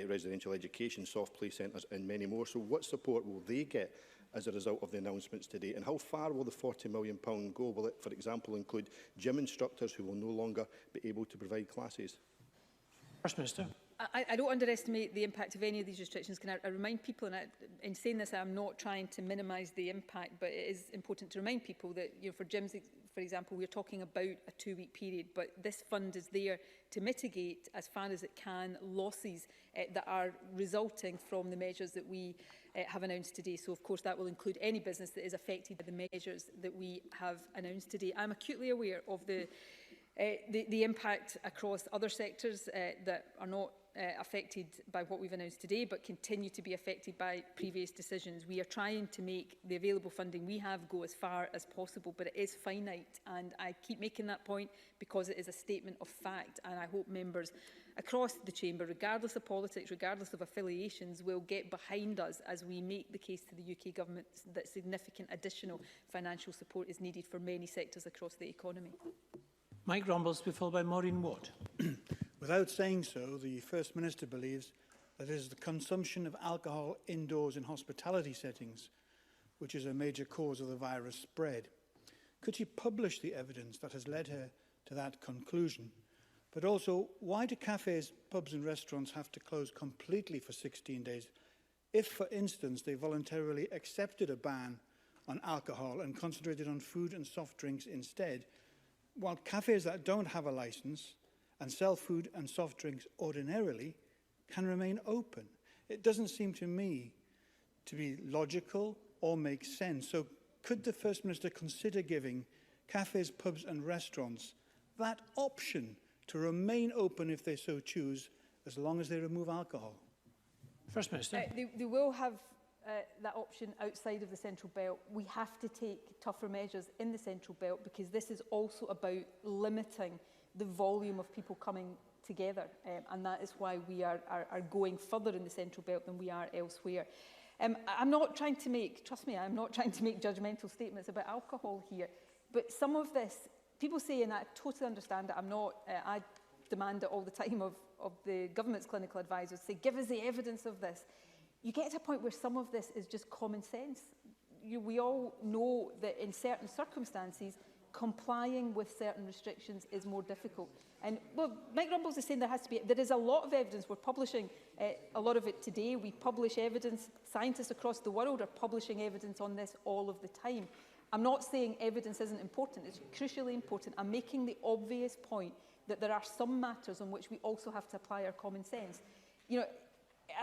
residential education, soft play centres and many more? So what support will they get as a result of the announcements today? And how far will the £40 million go? Will it, for example, include gym instructors who will no longer be able to provide classes? First Minister. I don't underestimate the impact of any of these restrictions. Can I remind people, and in saying this, I'm not trying to minimise the impact, but it is important to remind people that, you know, for gyms, for example, we're talking about a 2-week period, but this fund is there to mitigate, as far as it can, losses that are resulting from the measures that we have announced today. So, of course, that will include any business that is affected by the measures that we have announced today. I'm acutely aware of the impact across other sectors that are not affected by what we've announced today, but continue to be affected by previous decisions. We are trying to make the available funding we have go as far as possible, but it is finite, and I keep making that point because it is a statement of fact, and I hope members across the chamber, regardless of politics, regardless of affiliations, will get behind us as we make the case to the UK Government that significant additional financial support is needed for many sectors across the economy. Mike Rumbles to be followed by Maureen Watt. Without saying so, the First Minister believes that it is the consumption of alcohol indoors in hospitality settings which is a major cause of the virus spread. Could she publish the evidence that has led her to that conclusion? But also, why do cafes, pubs and restaurants have to close completely for 16 days if, for instance, they voluntarily accepted a ban on alcohol and concentrated on food and soft drinks instead, while cafes that don't have a licence and sell food and soft drinks ordinarily can remain open? It doesn't seem to me to be logical or make sense. So could the First Minister consider giving cafes, pubs and restaurants that option to remain open if they so choose, as long as they remove alcohol? First Minister. They will have that option outside of the Central Belt. We have to take tougher measures in the Central Belt because this is also about limiting the volume of people coming together, and that is why we are going further in the Central Belt than we are elsewhere. I'm not trying to make, trust me, I'm not trying to make judgmental statements about alcohol here, but some of this, people say, and I totally understand it, I demand it all the time of the government's clinical advisors, say, give us the evidence of this. You get to a point where some of this is just common sense. We all know that in certain circumstances, complying with certain restrictions is more difficult. And well, Mike Rumbles is saying there is a lot of evidence. We're publishing a lot of it today. We publish evidence. Scientists across the world are publishing evidence on this all of the time. I'm not saying evidence isn't important. It's crucially important. I'm making the obvious point that there are some matters on which we also have to apply our common sense. You know,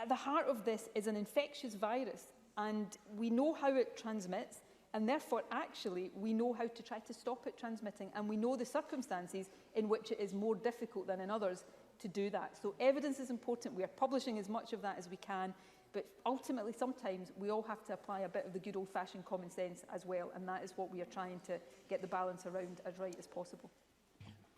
at the heart of this is an infectious virus, and we know how it transmits. And therefore, actually, we know how to try to stop it transmitting, and we know the circumstances in which it is more difficult than in others to do that. So evidence is important. We are publishing as much of that as we can, but ultimately, sometimes we all have to apply a bit of the good old-fashioned common sense as well, and that is what we are trying to get the balance around as right as possible.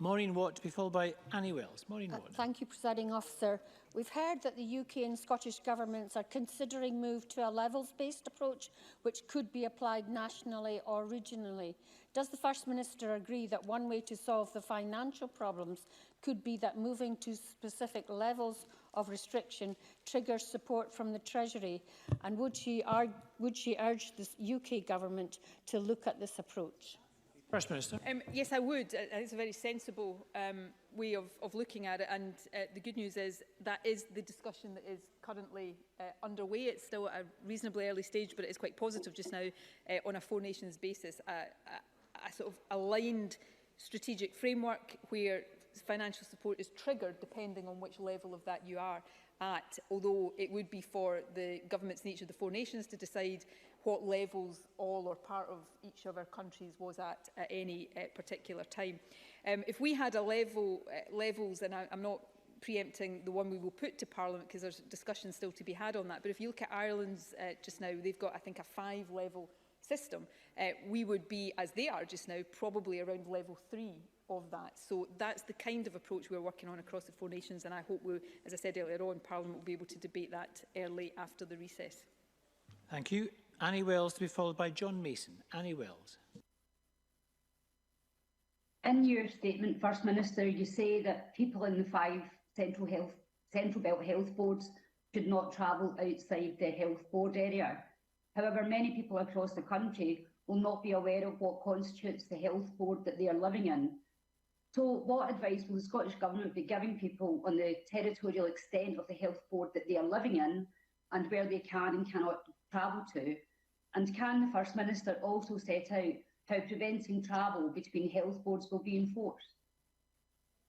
Maureen Watt to be followed by Annie Wells. Maureen Watt. Thank you, Presiding Officer. We've heard that the UK and Scottish governments are considering move to a levels-based approach which could be applied nationally or regionally. Does the First Minister agree that one way to solve the financial problems could be that moving to specific levels of restriction triggers support from the Treasury? And would she urge the UK government to look at this approach? First Minister. Yes, I would. It's a very sensible way of looking at it, and the good news is that is the discussion that is currently underway. It's still at a reasonably early stage, but it is quite positive just now on a four nations basis. A sort of aligned strategic framework where financial support is triggered depending on which level of that you are at, although it would be for the governments in each of the four nations to decide what levels all or part of each of our countries was at any particular time. If we had a levels, and I'm not preempting the one we will put to Parliament because there's discussion still to be had on that. But if you look at Ireland's just now, they've got, I think, a 5-level system. We would be, as they are just now, probably around level 3 of that. So that's the kind of approach we're working on across the 4 nations, and I hope, as I said earlier on, Parliament will be able to debate that early after the recess. Thank you. Annie Wells to be followed by John Mason. Annie Wells. In your statement, First Minister, you say that people in the 5 Central Belt health boards should not travel outside the health board area. However, many people across the country will not be aware of what constitutes the health board that they are living in. So what advice will the Scottish Government be giving people on the territorial extent of the health board that they are living in and where they can and cannot travel to? And can the First Minister also set out how preventing travel between health boards will be enforced?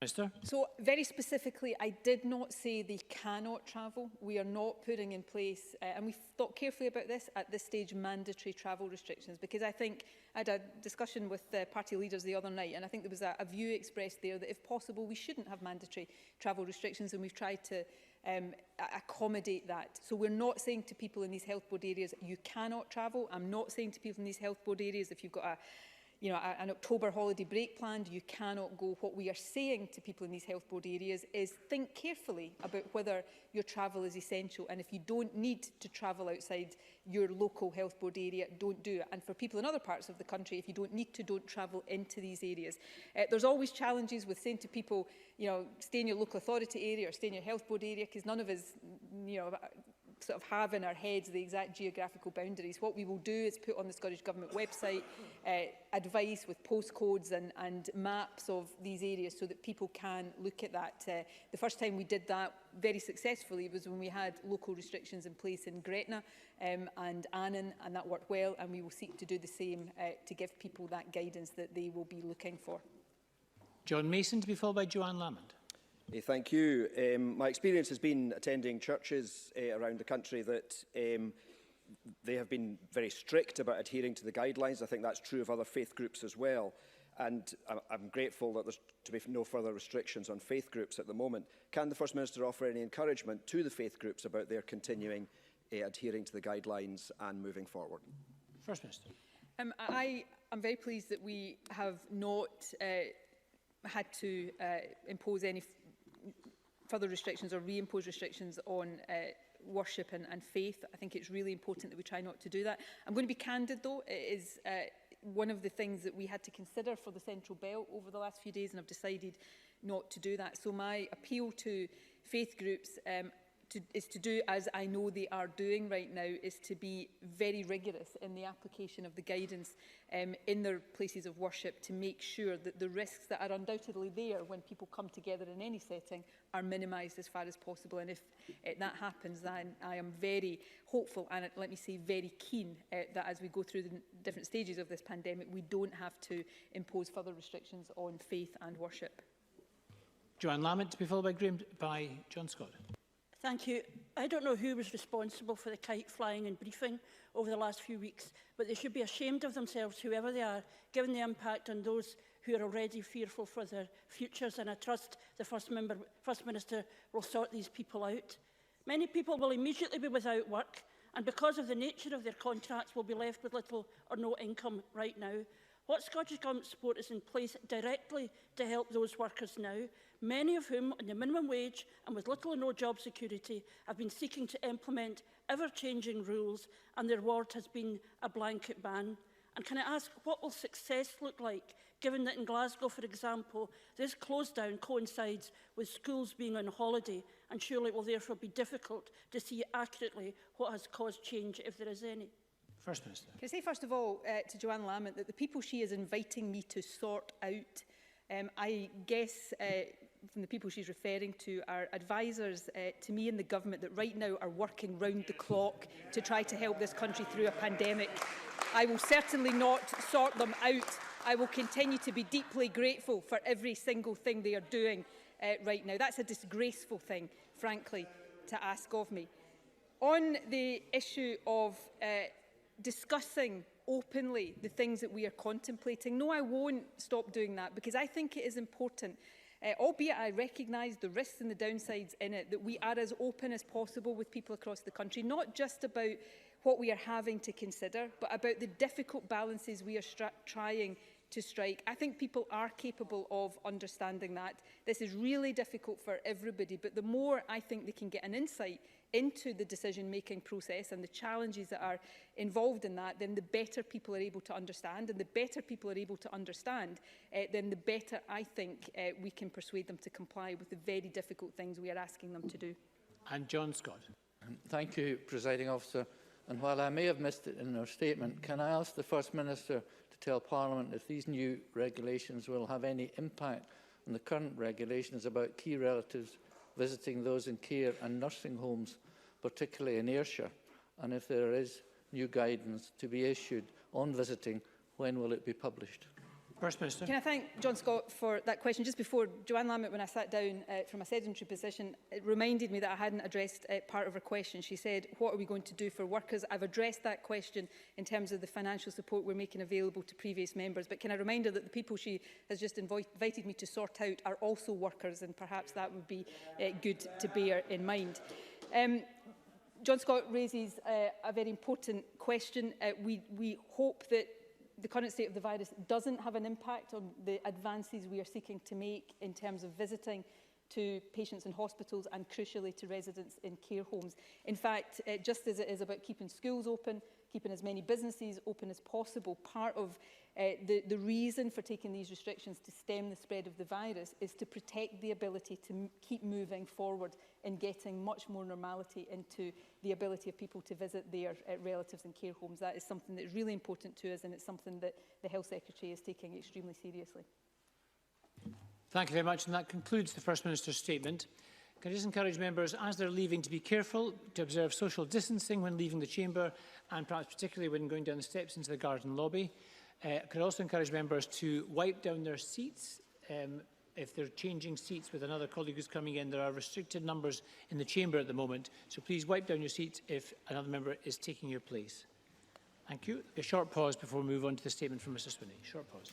Minister. So very specifically, I did not say they cannot travel. We are not putting in place, and we've thought carefully about this at this stage, mandatory travel restrictions, because I think I had a discussion with party leaders the other night, and I think there was a view expressed there that if possible we shouldn't have mandatory travel restrictions, and we've tried to accommodate that. So we're not saying to people in these health board areas you cannot travel. I'm not saying to people in these health board areas if you've got an October holiday break planned, you cannot go. What we are saying to people in these health board areas is think carefully about whether your travel is essential, and if you don't need to travel outside your local health board area, don't do it. And for people in other parts of the country, if you don't need to, don't travel into these areas. There's always challenges with saying to people, stay in your local authority area or stay in your health board area, because none of us, sort of have in our heads the exact geographical boundaries. What we will do is put on the Scottish Government website advice with postcodes and maps of these areas so that people can look at that. The first time we did that very successfully was when we had local restrictions in place in Gretna and Annan, and that worked well, and we will seek to do the same to give people that guidance that they will be looking for. John Mason to be followed by Joanne Lamond. Thank you. My experience has been attending churches around the country that they have been very strict about adhering to the guidelines. I think that's true of other faith groups as well. And I'm grateful that there's to be no further restrictions on faith groups at the moment. Can the First Minister offer any encouragement to the faith groups about their continuing adhering to the guidelines and moving forward? First Minister. I am very pleased that we have not had to impose any further restrictions or reimpose restrictions on worship and faith. I think it's really important that we try not to do that. I'm going to be candid though, it is one of the things that we had to consider for the Central Belt over the last few days, and I've decided not to do that. So my appeal to faith groups is to do as I know they are doing right now, is to be very rigorous in the application of the guidance in their places of worship, to make sure that the risks that are undoubtedly there when people come together in any setting are minimised as far as possible. And if that happens, then I am very hopeful and, let me say, very keen that as we go through the different stages of this pandemic, we don't have to impose further restrictions on faith and worship. Joanne Lamont to be followed by John Scott. Thank you. I don't know who was responsible for the kite flying and briefing over the last few weeks, but they should be ashamed of themselves, whoever they are, given the impact on those who are already fearful for their futures, and I trust the First Minister will sort these people out. Many people will immediately be without work, and because of the nature of their contracts will be left with little or no income right now. What Scottish Government support is in place directly to help those workers now, many of whom on the minimum wage and with little or no job security have been seeking to implement ever-changing rules, and their reward has been a blanket ban? And can I ask, what will success look like, given that in Glasgow, for example, this close down coincides with schools being on holiday, and surely it will therefore be difficult to see accurately what has caused change, if there is any? First Minister. Can I say first of all to Joanne Lamont that the people she is inviting me to sort out, I guess from the people she's referring to, are advisors to me in the government that right now are working round the clock to try to help this country through a pandemic. I will certainly not sort them out. I will continue to be deeply grateful for every single thing they are doing right now. That's a disgraceful thing, frankly, to ask of me. On the issue of discussing openly the things that we are contemplating, no, I won't stop doing that, because I think it is important albeit I recognise the risks and the downsides in it, that we are as open as possible with people across the country, not just about what we are having to consider, but about the difficult balances we are trying to strike. I think people are capable of understanding that. This is really difficult for everybody, but the more I think they can get an insight into the decision-making process and the challenges that are involved in that, then the better people are able to understand. And the better people are able to understand, then the better I think we can persuade them to comply with the very difficult things we are asking them to do. And John Scott. Thank you, Presiding Officer. And while I may have missed it in her statement, can I ask the First Minister to tell Parliament if these new regulations will have any impact on the current regulations about key relatives visiting those in care and nursing homes, particularly in Ayrshire? And if there is new guidance to be issued on visiting, when will it be published? First Minister. Can I thank John Scott for that question? Just before, Joanne Lamont, when I sat down from a sedentary position, it reminded me that I hadn't addressed part of her question. She said, what are we going to do for workers? I've addressed that question in terms of the financial support we're making available to previous members. But can I remind her that the people she has just invited me to sort out are also workers, and perhaps that would be good to bear in mind. John Scott raises a very important question. We hope that the current state of the virus doesn't have an impact on the advances we are seeking to make in terms of visiting to patients in hospitals and, crucially, to residents in care homes. In fact, just as it is about keeping schools open, keeping as many businesses open as possible, part of the reason for taking these restrictions to stem the spread of the virus is to protect the ability to keep moving forward in getting much more normality into the ability of people to visit their relatives in care homes. That is something that is really important to us, and it's something that the Health Secretary is taking extremely seriously. Thank you very much, and that concludes the First Minister's statement. Can I just encourage members, as they're leaving, to be careful, to observe social distancing when leaving the chamber, and perhaps particularly when going down the steps into the garden lobby. Could also encourage members to wipe down their seats if they're changing seats with another colleague who's coming in. There are restricted numbers in the chamber at the moment, so please wipe down your seats if another member is taking your place. Thank you. A short pause before we move on to the statement from Mr Swinney. Short pause.